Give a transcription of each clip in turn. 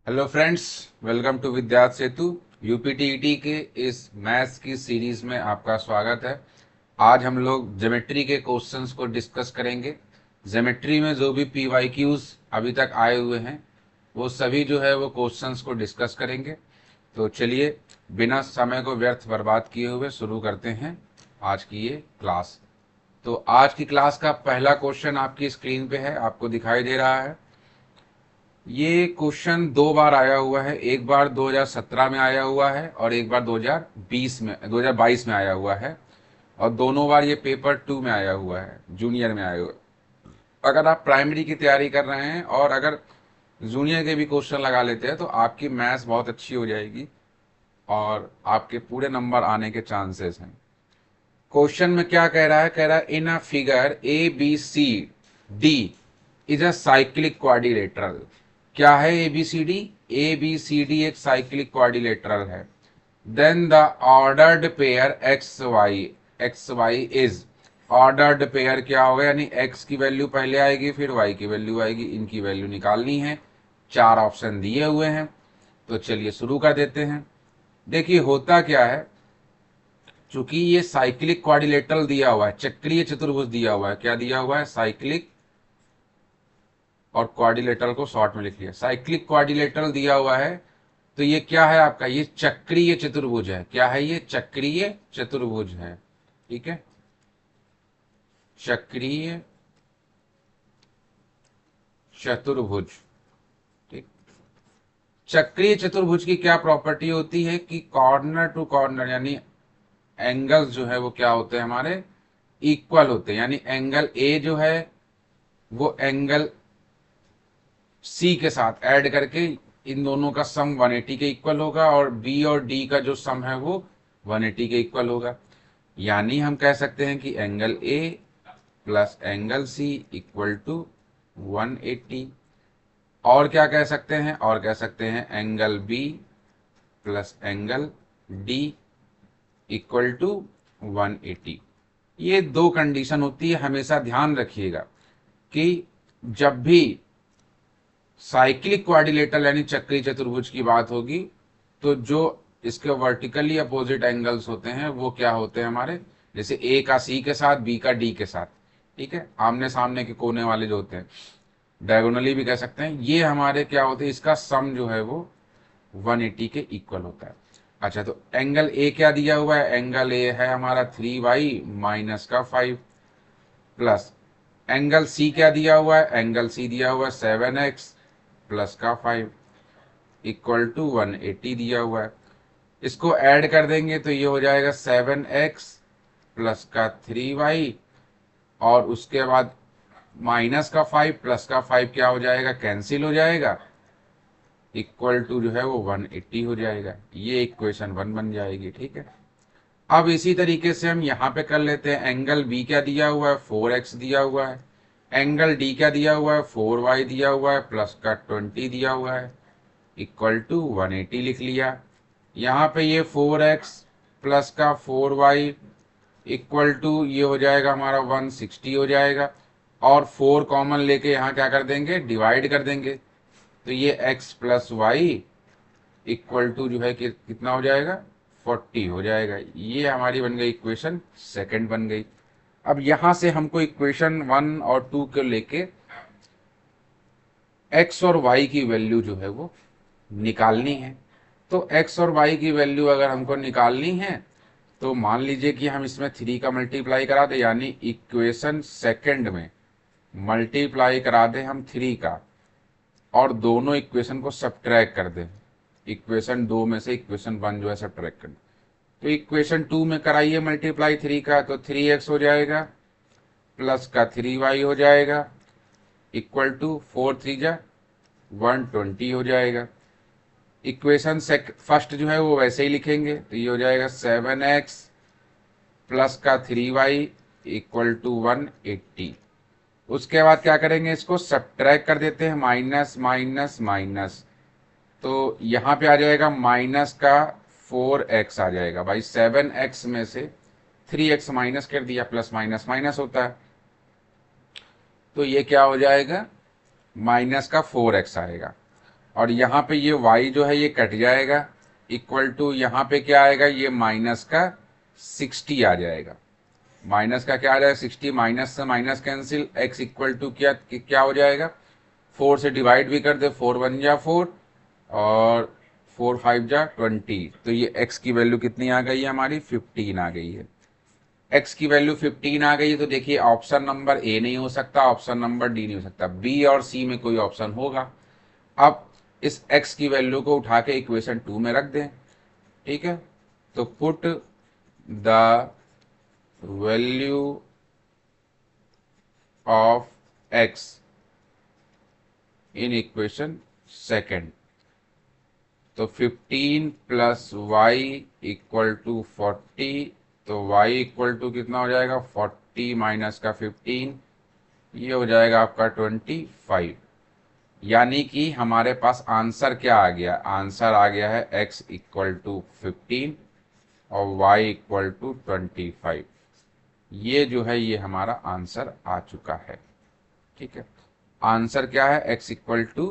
Hello friends, welcome to Vidyarth Setu. UPTET के इस maths की सीरीज में आपका स्वागत है। आज हम लोग ज्योमेट्री के क्वेश्चंस को डिस्कस करेंगे। ज्योमेट्री में जो भी पीवाईक्यूज अभी तक आए हुए हैं वो सभी जो है वो क्वेश्चंस को डिस्कस करेंगे। तो चलिए बिना समय को व्यर्थ बर्बाद किए हुए शुरू करते हैं आज की ये क्लास। तो आज की क्लास का पहला क्वेश्चन आपकी स्क्रीन पे है, आपको दिखाई दे रहा है। ये क्वेश्चन दो बार आया हुआ है, एक बार 2017 में आया हुआ है और एक बार 2022 में आया हुआ है। और दोनों बार ये पेपर 2 में आया हुआ है, जूनियर में आया हुआ है। अगर आप प्राइमरी की तैयारी कर रहे हैं और अगर जूनियर के भी क्वेश्चन लगा लेते हैं तो आपकी मैथ्स बहुत अच्छी हो जाएगी और आपके पूरे नंबर आने के चांसेस हैं। क्वेश्चन में क्या कह रहा है, कह रहा है in a figure A B C D is a cyclic quadrilateral. क्या है A B C D? A B C D एक साइक्लिक क्वाड्रिलेटरल है। Then the ordered pair X Y is. Ordered pair क्या होगा, यानी एक्स की value पहले आएगी फिर वाई की वैल्यू आएगी, इनकी वैल्यू निकालनी है। चार ऑप्शन दिए हुए हैं, तो चलिए शुरू कर देते हैं। देखिए होता क्या है, चूंकि ये साइक्लिक क्वाड्रिलेटरल दिया हुआ है, चक्रीय चतुर्भुज दिया हुआ है। क्या दिया हुआ है? साइक्लिक, और क्वाड्रिलेटरल को शॉर्ट में लिख लिया। साइक्लिक क्वाड्रिलेटरल दिया हुआ है, तो ये क्या है आपका? ये चक्रीय चतुर्भुज है। क्या है ये? चक्रीय चतुर्भुज है। ठीक है, चक्रीय चतुर्भुज। ठीक। चक्रीय चतुर्भुज की क्या प्रॉपर्टी होती है कि कॉर्नर टू कॉर्नर, यानी एंगल्स जो है वो क्या होते हैं हमारे? इक्वल होते हैं। यानी एंगल ए जो है वो एंगल सी के साथ ऐड करके इन दोनों का सम 180 के इक्वल होगा, और बी और डी का जो सम है वो 180 के इक्वल होगा। यानी हम कह सकते हैं कि angle A plus angle C equal to 180। और क्या कह सकते हैं? और कह सकते हैं angle B plus angle D equal to 180। ये दो कंडीशन होती है, हमेशा ध्यान रखिएगा कि जब भी साइक्लिक क्वाड्रिलेटरल यानी चक्रीय चतुर्भुज की बात होगी तो जो इसके वर्टिकली अपोजिट एंगल्स होते हैं वो क्या होते हैं हमारे? जैसे ए का सी के साथ, बी का डी के साथ। ठीक है, आमने सामने के कोने वाले जो होते हैं, डायगोनली भी कह सकते हैं, ये हमारे क्या होते हैं? इसका सम जो है वो 180 के इक्वल होता है। अच्छा, तो एंगल ए क्या दिया हुआ है? एंगल ए है हमारा 3y माइनस का 5, प्लस एंगल सी क्या दिया हुआ है? एंगल सी दिया हुआ है 7x प्लस का 5 इक्वल टू 180 दिया हुआ है। इसको ऐड कर देंगे तो ये हो जाएगा 7x प्लस का 3y, और उसके बाद माइनस का 5 प्लस का 5 क्या हो जाएगा? कैंसिल हो जाएगा, इक्वल टू जो है वो 180 हो जाएगा। ये इक्वेशन 1 बन जाएगी। ठीक है, अब इसी तरीके से हम यहाँ पे कर लेते हैं। एंगल बी क्या दिया हुआ है? 4x दिया हुआ है। एंगल डी क्या दिया हुआ है? 4y दिया हुआ है प्लस का 20 दिया हुआ है, इक्वल टू 180 लिख लिया। यहाँ पे ये 4x प्लस का 4y इक्वल टू ये हो जाएगा हमारा 160 हो जाएगा, और 4 कॉमन लेके यहाँ क्या कर देंगे? डिवाइड कर देंगे। तो ये x plus y equal to जो है कि कितना हो जाएगा? 40 हो जाएगा। ये हमारी बन गई इक्वेशन सेकंड बन गई। अब यहां से हमको इक्वेशन 1 और 2 को लेके x और y की वैल्यू जो है वो निकालनी है। तो x और y की वैल्यू अगर हमको निकालनी है तो मान लीजिए कि हम इसमें 3 का मल्टीप्लाई करा दें, यानी इक्वेशन सेकंड में मल्टीप्लाई करा दें हम 3 का, और दोनों इक्वेशन को सब्ट्रैक्ट कर दें। इक्वेशन 2 में से इक्वेशन 1 जो है सब्ट्रैक्ट कर दें। तो इक्वेशन 2 में कराइए मल्टीप्लाई 3 का, तो 3x हो जाएगा प्लस का 3y हो जाएगा इक्वल टू 4 3 जा 120 हो जाएगा। इक्वेशन फर्स्ट जो है वो वैसे ही लिखेंगे, तो ये हो जाएगा 7x प्लस का 3y इक्वल टू 180। उसके बाद क्या करेंगे? इसको सब्ट्रैक्ट कर देते हैं, माइनस माइनस माइनस, तो यहाँ पे आ जाएगा माइनस का 4x आ जाएगा भाई। 7x में से 3x माइनस कर दिया, प्लस माइनस माइनस होता है, तो ये क्या हो जाएगा? माइनस का 4x आएगा, और यहाँ पे ये y जो है ये कट जाएगा, इक्वल टू यहाँ पे क्या आएगा, ये माइनस का 60 आ जाएगा। माइनस का क्या आ जाएगा, 60, माइनस से minus cancel, x equal to क्या क्या हो जाएगा, 4 से डिवाइड भी कर दे, 4 1 जा 4 और 4 5 जा 20, तो ये x की वैल्यू कितनी आ गई है हमारी, 15 आ गई है। x की वैल्यू 15 आ गई है, तो देखिए ऑप्शन नंबर ए नहीं हो सकता, ऑप्शन नंबर डी नहीं हो सकता, बी और सी में कोई ऑप्शन होगा। अब इस x की वैल्यू को उठा के इक्वेशन 2 में रख दें, ठीक है। तो put the value of x in equation second, तो 15 प्लस वाई इक्वल टू 40, तो y इक्वल टू कितना हो जाएगा, 40 माइनस का 15, ये हो जाएगा आपका 25। यानी कि हमारे पास आंसर क्या आ गया, आंसर आ गया है x इक्वल टू 15 और y इक्वल टू 25। ये जो है ये हमारा आंसर आ चुका है, ठीक है। आंसर क्या है, x इक्वल टू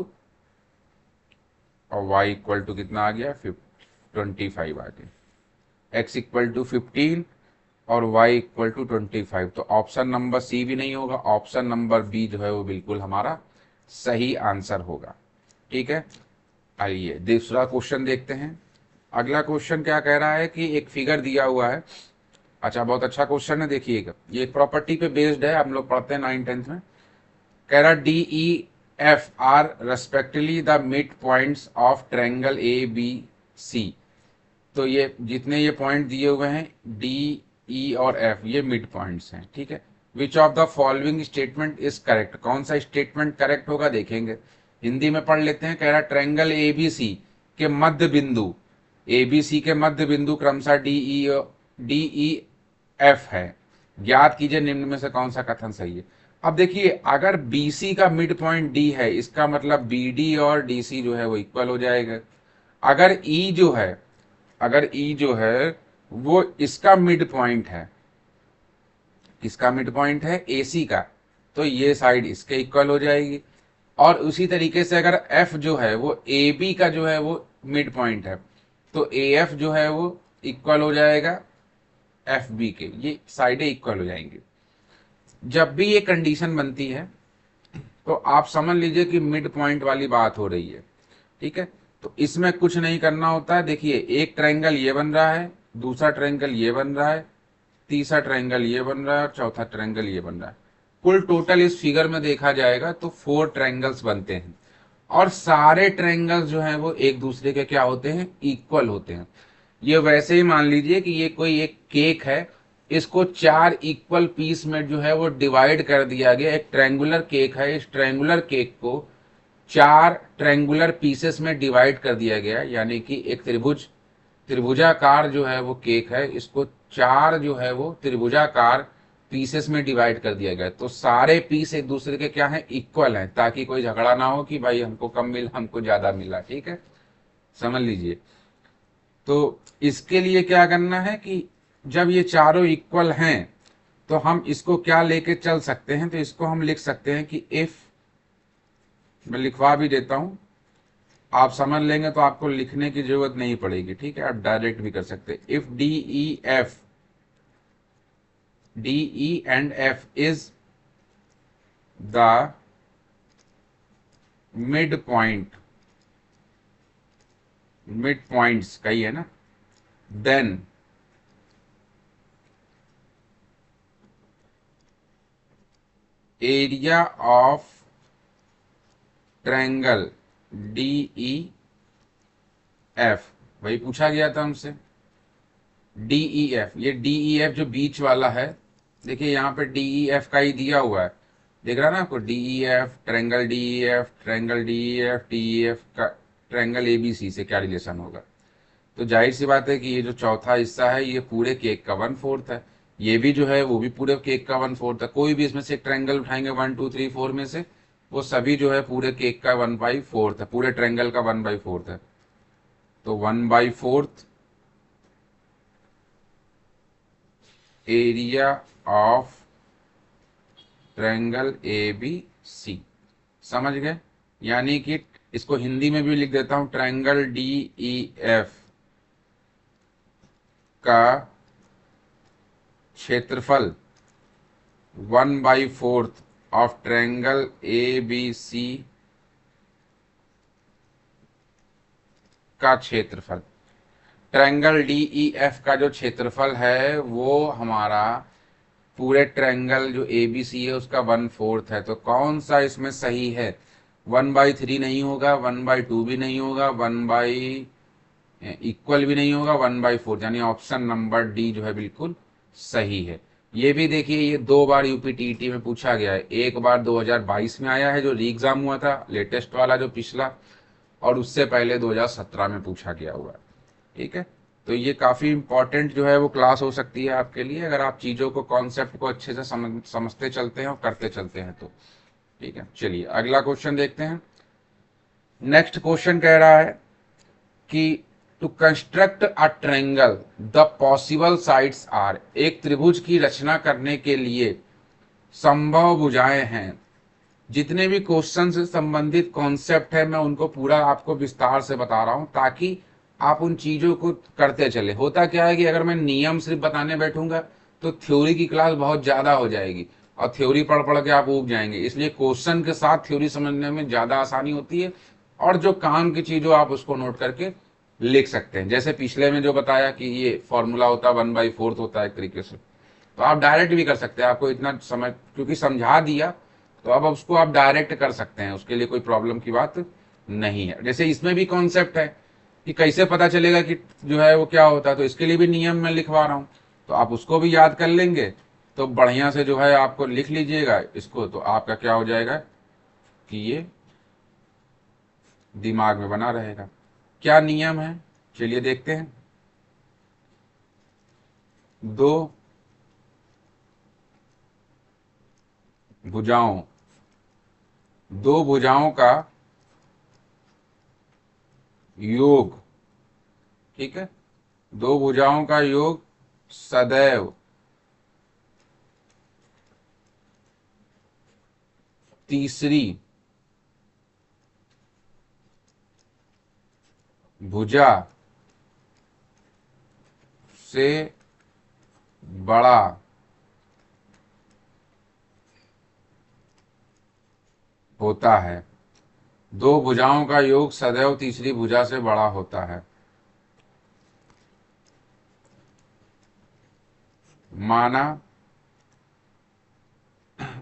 और y इक्वल टू कितना आ गया, 25 आ गया। x इक्वल टू 15 और y इक्वल टू 25, तो ऑप्शन नंबर सी भी नहीं होगा, ऑप्शन नंबर बी जो है वो बिल्कुल हमारा सही आंसर होगा, ठीक है। आइए दूसरा क्वेश्चन देखते हैं। अगला क्वेश्चन क्या कह रहा है कि एक फिगर दिया हुआ है, अच्छा बहुत अच्छा क्वेश्चन है, देखिएगा ये एक प्रॉपर्टी पे बेस्ड है, हम लोग पढ़ते हैं 9th-10th में। कह रहा D E F are respectively the mid points of triangle A B C, तो ये जितने ये पॉइंट दिए हुए हैं डी ई और एफ, ये मिड पॉइंट्स हैं, ठीक है। Which of the following statement is correct, कौन सा स्टेटमेंट करेक्ट होगा देखेंगे। हिंदी में पढ़ लेते हैं। कह रहा ट्रायंगल एबीसी के मध्य बिंदु, एबीसी के मध्य बिंदु क्रमशः डी ई एफ है, ज्ञात कीजिए निम्न में से कौन सा कथन सही है। अब देखिए अगर बीसी का मिड पॉइंट डी है, इसका मतलब बीडी और डीसी जो है वो इक्वल हो जाएगा। अगर ई जो है, अगर ई जो है वो इसका मिड पॉइंट है, किसका मिड पॉइंट है, एसी का, तो ये साइड इसके इक्वल हो जाएगी। और उसी तरीके से अगर एफ जो है वो ए बी का जो है वो मिड पॉइंट है, तो ए एफ जो है वो इक्वल हो जाएगा एफ बी के, ये साइडें इक्वल हो जाएंगी। जब भी ये कंडीशन बनती है तो आप समझ लीजिए कि मिड पॉइंट वाली बात हो रही है, ठीक है। तो इसमें कुछ नहीं करना होता है, देखिए एक ट्रायंगल ये बन रहा है, दूसरा ट्रायंगल ये बन रहा है, तीसरा ट्रायंगल ये बन रहा है और चौथा ट्रायंगल ये बन रहा है। कुल टोटल इस फिगर में देखा जाएगा तो 4 ट्रायंगल्स बनते हैं, और सारे ट्रायंगल्स जो हैं वो एक दूसरे के क्या होते हैं, इक्वल होते हैं। ये वैसे ही मान लीजिए कि ये कोई एक केक है, इसको 4 इक्वल पीस में जो है वो डिवाइड कर दिया गया। एक ट्रायंगुलर केक है, इस ट्रायंगुलर केक को 4 ट्रायंगुलर पीसेस में डिवाइड कर दिया गया, यानी कि एक त्रिभुजाकार जो है वो केक है, इसको 4 जो है वो त्रिभुजाकार पीसेस में डिवाइड कर दिया गया। तो सारे पीस एक दूसरे के क्या है, इक्वल हैं, ताकि कोई झगड़ा ना हो कि भाई हमको कम मिला हमको ज्यादा मिला, ठीक है, समझ लीजिए। तो इसके लिए क्या करना है कि जब ये चारों इक्वल हैं तो हम इसको क्या लेके चल सकते हैं, तो इसको हम लिख सकते हैं कि इफ, मैं लिखवा भी देता हूं, आप समझ लेंगे तो आपको लिखने की जरूरत नहीं पड़ेगी, ठीक है, आप डायरेक्ट भी कर सकते हैं। If D E and F is the mid point, mid points कही है ना, then area of triangle D E F, वही पूछा गया था हमसे, डी ई एफ, ये डी ई एफ जो बीच वाला है, देखिए यहाँ पे डी ई एफ का ही दिया हुआ है, देख रहा है ना आपको, D E F triangle D E F triangle D E F D E F का ट्रायंगल एबीसी से क्या रिलेशन होगा। तो जाहिर सी बात है कि ये जो चौथा हिस्सा है ये पूरे केक का 1/4 है, ये भी जो है वो भी पूरे केक का 1/4 है। कोई भी इसमें से एक ट्रायंगल उठाएंगे 1 2 3 4 में से, वो सभी जो है पूरे केक का 1/4 है, पूरे ट्रायंगल का 1/4 है। तो 1/4 area of triangle A B C, समझ गए? यानी कि इसको हिंदी में भी लिख देता हूं, ट्रायंगल डी ई एफ का क्षेत्रफल 1/4 of triangle A B C का क्षेत्रफल। ट्रायंगल डी ई एफ का जो क्षेत्रफल है वो हमारा पूरे ट्रायंगल जो ए बी सी है उसका 1/4 है। तो कौन सा इसमें सही है? 1/3 नहीं होगा, 1/2 भी नहीं होगा, 1 इक्वल भी नहीं होगा, 1/4, यानी ऑप्शन नंबर डी जो है बिल्कुल सही है। ये भी देखिए, ये 2 बार यूपीटीईटी में पूछा गया है। एक बार 2022 में आया है जो री एग्जाम हुआ था, लेटेस्ट वाला जो पिछला, और उससे पहले 2017 में पूछा गया हुआ है। ठीक है, तो ये काफी इंपॉर्टेंट जो है वो क्लास हो सकती है आपके लिए, अगर आप चीजों को, कॉन्सेप्ट को अच्छे से समझते चलते हैं और करते चलते हैं तो। ठीक है, चलिए अगला क्वेश्चन देखते हैं। नेक्स्ट क्वेश्चन कह रहा है कि to construct a triangle the possible sides are, एक त्रिभुज की रचना करने के लिए संभव भुजाएं हैं। जितने भी क्वेश्चन से संबंधित कॉन्सेप्ट है मैं उनको पूरा आपको विस्तार से बता रहा हूं, ताकि आप उन चीजों को करते चले। होता क्या है कि अगर मैं नियम सिर्फ बताने बैठूंगा तो थ्योरी की क्लास बहुत ज्यादा हो जाएगी और थ्योरी पढ़ पढ़ के आप ऊब जाएंगे। इसलिए क्वेश्चन के साथ थ्योरी समझने में ज्यादा आसानी होती है, और जो काम की चीजों आप उसको नोट करके लिख सकते हैं। जैसे पिछले में जो बताया कि ये फॉर्मूला होता है 1/4 होता है एक तरीके से, तो आप डायरेक्ट भी कर सकते हैं। आपको इतना समझ क्योंकि समझा दिया, तो अब उसको आप डायरेक्ट कर सकते हैं, उसके लिए कोई प्रॉब्लम की बात नहीं है। जैसे इसमें भी कॉन्सेप्ट है कि कैसे पता चलेगा कि जो है वो क्या होता है, तो इसके लिए भी नियम मैं लिखवा रहा हूं, तो आप उसको भी याद कर लेंगे तो बढ़िया से जो है आपको लिख लीजिएगा इसको, तो आपका क्या हो जाएगा कि ये दिमाग में बना रहेगा। क्या नियम है चलिए देखते हैं। दो भुजाओं दो भुजाओं का योग, ठीक है, दो भुजाओं का योग सदैव तीसरी भुजा से बड़ा होता है। दो भुजाओं का योग सदैव तीसरी भुजा से बड़ा होता है। माना,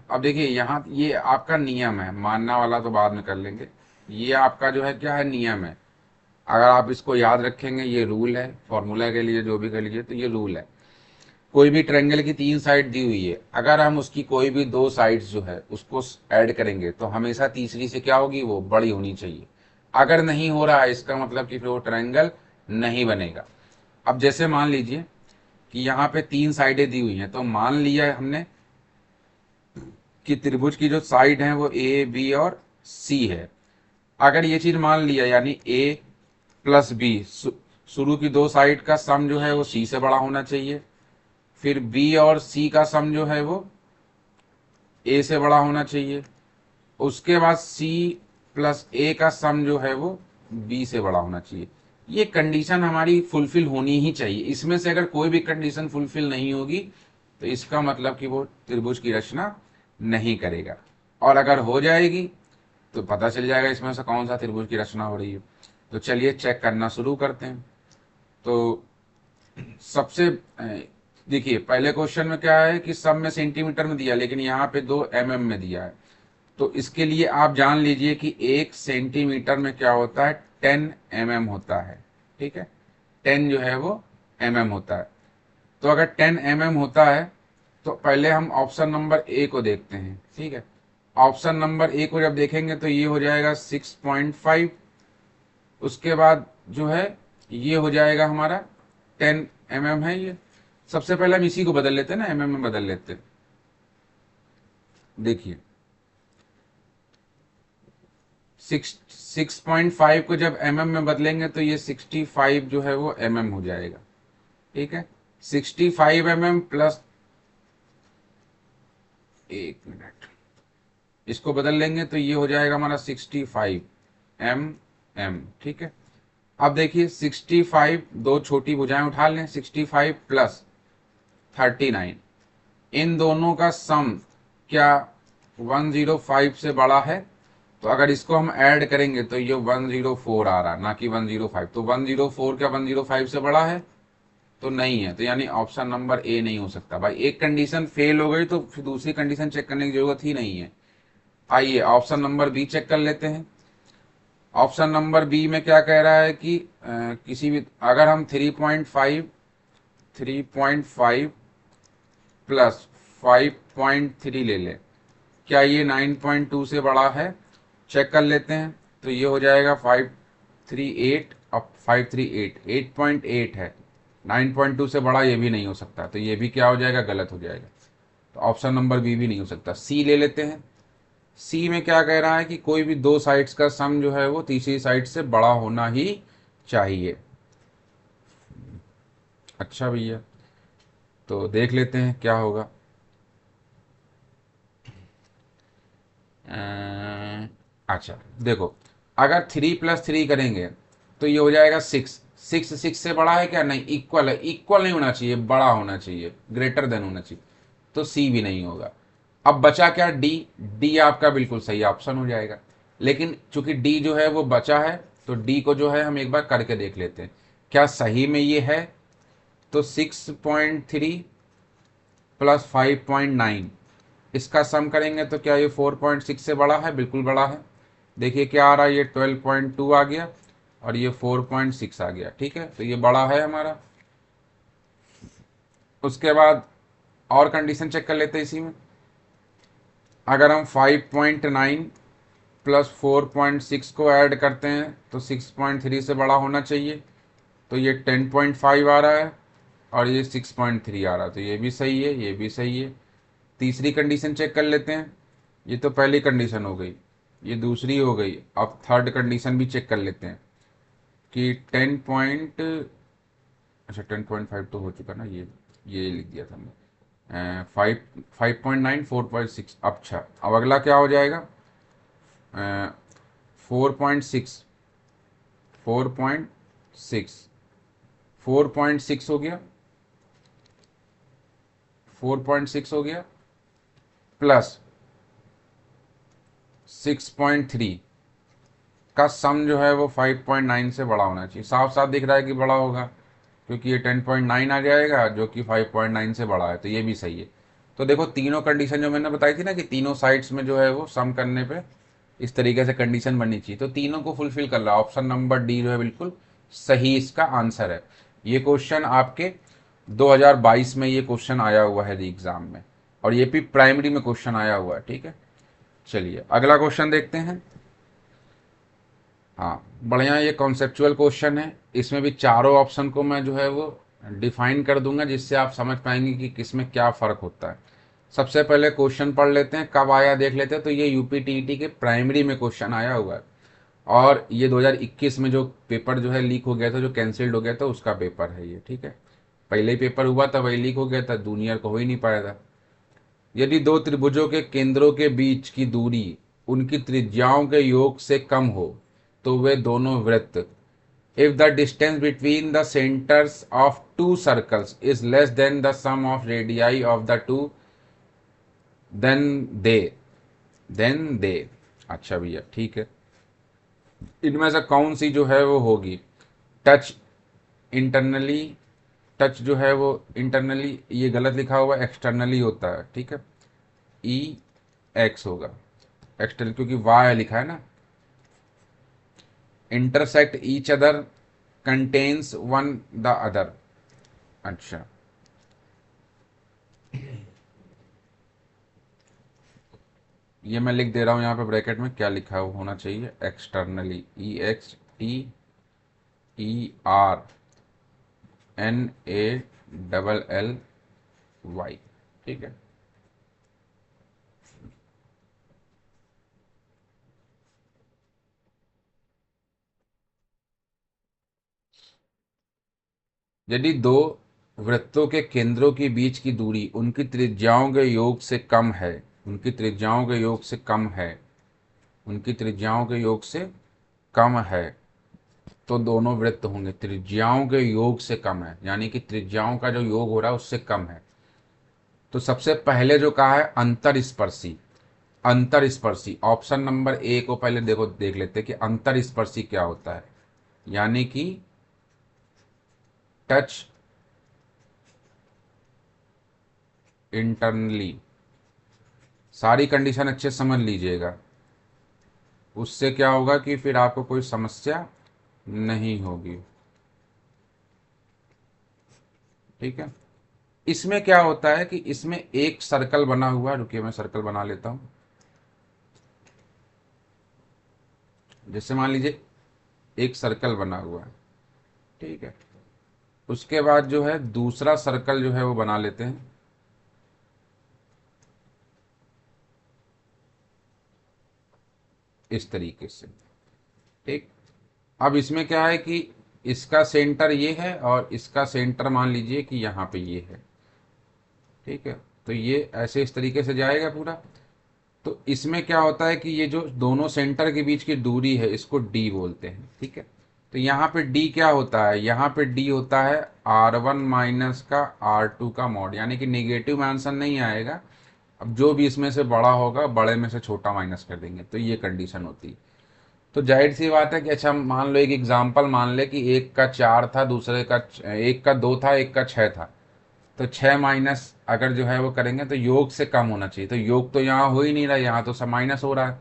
अब देखिए यहाँ ये आपका नियम है, मानना वाला तो बाद में कर लेंगे। ये आपका जो है क्या है, नियम है। अगर आप इसको याद रखेंगे, ये रूल है, फॉर्मूला के लिए जो भी कर लीजिए, तो ये रूल है। कोई भी ट्रायंगल की 3 साइड दी हुई है, अगर हम उसकी कोई भी 2 साइड्स जो है उसको ऐड करेंगे तो हमेशा तीसरी से क्या होगी, वो बड़ी होनी चाहिए। अगर नहीं हो रहा है इसका मतलब कि फिर वो ट्रायंगल नहीं बनेगा। अब जैसे मान लीजिए कि यहाँ पे 3 साइडें दी हुई हैं, तो मान लिया हमने कि त्रिभुज की जो साइड है वो ए बी और सी है। अगर ये चीज मान लिया, यानी ए प्लस बी, शुरू की 2 साइड का सम जो है वो सी से बड़ा होना चाहिए, फिर बी और सी का सम जो है वो ए से बड़ा होना चाहिए, उसके बाद सी प्लस ए का सम जो है वो बी से बड़ा होना चाहिए। ये कंडीशन हमारी फुलफिल होनी ही चाहिए। इसमें से अगर कोई भी कंडीशन फुलफिल नहीं होगी तो इसका मतलब कि वो त्रिभुज की रचना नहीं करेगा, और अगर हो जाएगी तो पता चल जाएगा इसमें से कौन सा त्रिभुज की रचना हो रही है। तो चलिए चेक करना शुरू करते हैं। तो सबसे देखिए, पहले क्वेश्चन में क्या है कि सब में सेंटीमीटर में दिया, लेकिन यहाँ पे 2 mm में दिया है। तो इसके लिए आप जान लीजिए कि 1 सेंटीमीटर में क्या होता है, 10 mm होता है। ठीक है, 10 जो है वो mm होता है। तो अगर 10 mm होता है तो पहले हम ऑप्शन नंबर ए को देखते हैं। ठीक है, ऑप्शन नंबर ए को जब देखेंगे तो ये हो जाएगा 6.5। उसके बाद जो है ये हो जाएगा हमारा 10 mm है ये। सबसे पहले हम इसी को बदल लेते हैं ना, mm में बदल लेते हैं। देखिए 6.5 को जब mm में बदलेंगे तो ये 65 जो है वो mm हो जाएगा। ठीक है, 65 mm प्लस, 1 मिनट, इसको बदल लेंगे तो ये हो जाएगा हमारा 65 mm। ठीक है, अब देखिए 65, दो छोटी भुजाएं उठा लें, 65 प्लस 39, इन दोनों का सम क्या 105 से बड़ा है? तो अगर इसको हम ऐड करेंगे तो ये 104 आ रहा, ना कि 105। तो 104 क्या 105 से बड़ा है? तो नहीं है, तो यानी ऑप्शन नंबर ए नहीं हो सकता भाई। एक कंडीशन फेल हो गई तो फिर दूसरी कंडीशन चेक करने की जरूरत ही नहीं है। आइए ऑप्शन नंबर बी चेक कर लेते हैं। ऑप्शन नंबर बी में क्या कह रहा है कि किसी भी, अगर हम 3.5 प्लस 5.3 ले लें, क्या ये 9.2 से बड़ा है? चेक कर लेते हैं, तो ये हो जाएगा 538, अब 538 8.8 है, 9.2 से बड़ा ये भी नहीं हो सकता, तो ये भी क्या हो जाएगा, गलत हो जाएगा। तो ऑप्शन नंबर बी भी नहीं हो सकता। सी ले लेते हैं। सी में क्या कह रहा है कि कोई भी दो साइड्स का सम जो है वो तीसरी साइड से बड़ा होना ही चाहिए। अच्छा भैया, तो देख लेते हैं क्या होगा। अच्छा देखो, अगर 3 + 3 करेंगे तो ये हो जाएगा 6। 6 से बड़ा है क्या? नहीं, इक्वल है। इक्वल नहीं होना चाहिए, बड़ा होना चाहिए, ग्रेटर देन होना चाहिए। तो सी भी नहीं होगा। अब बचा क्या? डी। डी आपका बिल्कुल सही ऑप्शन हो जाएगा, लेकिन चूंकि डी जो है वो बचा है, तो डी को जो है हम एक बार करके देख लेते हैं क्या सही में ये है। तो 6.3 प्लस 5.9, इसका सम करेंगे तो क्या ये 4.6 से बड़ा है? बिल्कुल बड़ा है। देखिए क्या आ रहा है, ये 12.2 आ गया और ये 4.6 आ गया। ठीक है, तो ये बड़ा है हमारा। उसके बाद और कंडीशन चेक कर लेते हैं इसी में। अगर हम 5.9 प्लस 4.6 को ऐड करते हैं तो 6.3 से बड़ा होना चाहिए, तो ये 10.5 आ रहा है और ये 6.3 आ रहा है, तो ये भी सही है, ये भी सही है। तीसरी कंडीशन चेक कर लेते हैं। ये तो पहली कंडीशन हो गई, ये दूसरी हो गई। अब थर्ड कंडीशन भी चेक कर लेते हैं कि 10 पॉइंट, अच्छा 10.5 तो हो चुका ना, ये लिख दिया था मैं। 5.9 4.6। अच्छा अब अगला क्या हो जाएगा? 4.6, 4.6, 4.6 हो गया, 4.6 हो गया प्लस 6.3 का सम जो है वो 5.9 से बड़ा होना चाहिए। साफ साफ दिख रहा है कि बड़ा होगा, क्योंकि ये 10.9 आ जाएगा जो कि 5.9 से बड़ा है, तो ये भी सही है। तो देखो तीनों कंडीशन जो मैंने बताई थी ना कि तीनों साइड्स में जो है वो सम करने पे इस तरीके से कंडीशन बननी चाहिए, तो तीनों को फुलफिल कर रहा है। ऑप्शन नंबर डी जो है बिल्कुल सही इसका आंसर है। ये क्वेश्चन आपके 2022 में ये क्वेश्चन आया हुआ है एग्जाम में, और ये भी प्राइमरी में क्वेश्चन आया हुआ है। ठीक है, चलिए अगला क्वेश्चन देखते हैं। हाँ बढ़िया, ये कॉन्सेप्चुअल क्वेश्चन है। इसमें भी चारों ऑप्शन को मैं जो है वो डिफाइन कर दूंगा, जिससे आप समझ पाएंगे कि किसमें क्या फ़र्क होता है। सबसे पहले क्वेश्चन पढ़ लेते हैं, कब आया देख लेते हैं। तो ये यूपीटीईटी के प्राइमरी में क्वेश्चन आया हुआ है, और ये 2021 में जो पेपर जो है लीक हो गया था, जो कैंसिल्ड हो गया था, उसका पेपर है ये। ठीक है, पहले ही पेपर हुआ था, वही लीक हो गया था, जूनियर को हो ही नहीं पाया था। यदि दो त्रिभुजों के केंद्रों के बीच की दूरी उनकी त्रिज्याओं के योग से कम हो तो वे दोनों वृत्त, if the distance between the centers of two circles is less than the sum of radii of the two, then they अच्छा भैया ठीक है, इनमें से कौन सी जो है वो होगी? टच इंटरनली, टच जो है वो इंटरनली, ये गलत लिखा हुआ, एक्सटर्नली होता है। ठीक है, ई एक्स होगा एक्सटर्नल, क्योंकि वाई लिखा है ना। Intersect each other, contains one the other. अच्छा ये मैं लिख दे रहा हूँ यहाँ पे ब्रैकेट में, क्या लिखा होना चाहिए? Externally, EXTERNALLY। ठीक है, यदि दो वृत्तों के केंद्रों के बीच की दूरी उनकी त्रिज्याओं के योग से कम है उनकी त्रिज्याओं के योग से कम है, उनकी त्रिज्याओं के योग से कम है, तो दोनों वृत्त होंगे। त्रिज्याओं के योग से कम है यानी कि त्रिज्याओं का जो योग हो रहा है उससे कम है। तो सबसे पहले जो कहा है अंतरस्पर्शी, अंतरस्पर्शी ऑप्शन नंबर ए को पहले देखो, देख लेते हैं कि अंतरस्पर्शी क्या होता है। यानी कि टच इंटरनली, सारी कंडीशन अच्छे से समझ लीजिएगा, उससे क्या होगा कि फिर आपको कोई समस्या नहीं होगी। ठीक है, इसमें क्या होता है कि इसमें एक सर्कल बना हुआ है, रुकिए मैं सर्कल बना लेता हूं। जैसे मान लीजिए एक सर्कल बना हुआ है, ठीक है, उसके बाद जो है दूसरा सर्कल जो है वो बना लेते हैं, इस तरीके से। ठीक, अब इसमें क्या है कि इसका सेंटर ये है और इसका सेंटर मान लीजिए कि यहाँ पे ये है। ठीक है, तो ये ऐसे इस तरीके से जाएगा पूरा। तो इसमें क्या होता है कि ये जो दोनों सेंटर के बीच की दूरी है इसको डी बोलते हैं। ठीक है, तो यहाँ पे डी क्या होता है, यहाँ पे डी होता है R1 माइनस का R2 का मॉड, यानी कि नेगेटिव आंसर नहीं आएगा। अब जो भी इसमें से बड़ा होगा बड़े में से छोटा माइनस कर देंगे, तो ये कंडीशन होती है। तो जाहिर सी बात है कि अच्छा मान लो एक एग्जाम्पल मान ले कि एक का 4 था, दूसरे का एक का 2 था, एक का 6 था। तो 6 माइनस अगर जो है वो करेंगे तो योग से कम होना चाहिए, तो योग तो यहाँ हो ही नहीं रहा, यहाँ तो सब माइनस हो रहा है।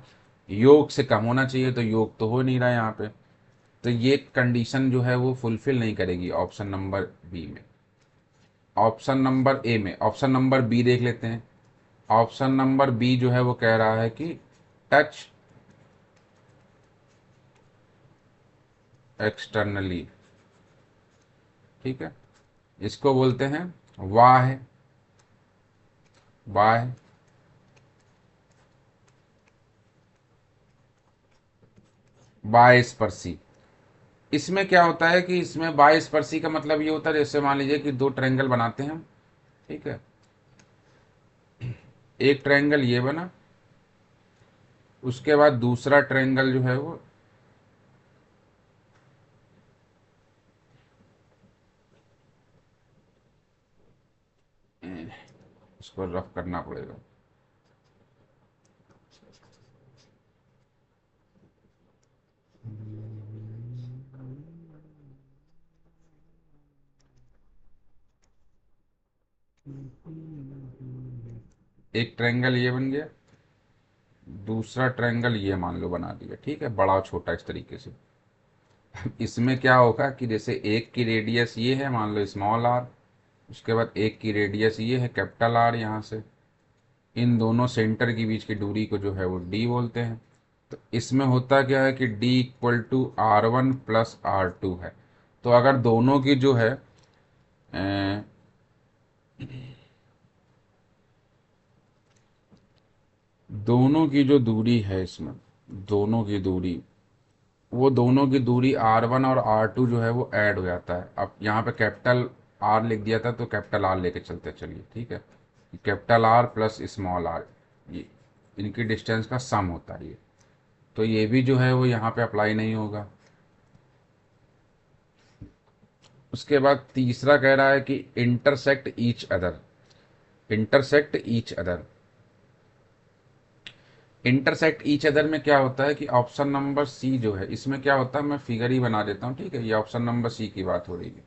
योग से कम होना चाहिए, तो योग तो हो नहीं रहा है यहाँ पे। तो ये कंडीशन जो है वो फुलफिल नहीं करेगी ऑप्शन नंबर बी में। ऑप्शन नंबर ए में, ऑप्शन नंबर बी देख लेते हैं। ऑप्शन नंबर बी जो है वो कह रहा है कि टच एक्सटर्नली। ठीक है, इसको बोलते हैं वाह, वाह बायस्पर्शी। इसमें क्या होता है कि इसमें बायस्पर्शी का मतलब ये होता है, जैसे मान लीजिए कि दो ट्रायंगल बनाते हैं हम। ठीक है, एक ट्रायंगल ये बना, उसके बाद दूसरा ट्रायंगल जो है वो इसको रफ करना पड़ेगा। एक ट्रायंगल ये बन गया, दूसरा ट्रायंगल ये मान लो बना दिया। ठीक है, बड़ा और छोटा इस तरीके से। इसमें क्या होगा कि जैसे एक की रेडियस ये है मान लो स्मॉल आर, उसके बाद एक की रेडियस ये है कैपिटल आर, यहाँ से इन दोनों सेंटर के बीच की दूरी को जो है वो डी बोलते हैं। तो इसमें होता क्या है कि D equal to R1 plus R2 है। तो अगर दोनों की जो है दोनों की जो दूरी है इसमें, दोनों की दूरी, वो दोनों की दूरी R1 और R2 जो है वो ऐड हो जाता है। अब यहाँ पे कैपिटल आर लिख दिया था तो कैपिटल आर लेके चलते चलिए। ठीक है, capital R plus small r, ये इनकी डिस्टेंस का सम होता है ये। तो ये भी जो है वो यहाँ पे अप्लाई नहीं होगा। उसके बाद तीसरा कह रहा है कि intersect each other, intersect each other. Intersect each other में क्या होता है कि ऑप्शन नंबर सी जो है इसमें क्या होता है, मैं फिगर ही बना देता हूँ। ठीक है, ये ऑप्शन नंबर सी की बात हो रही है।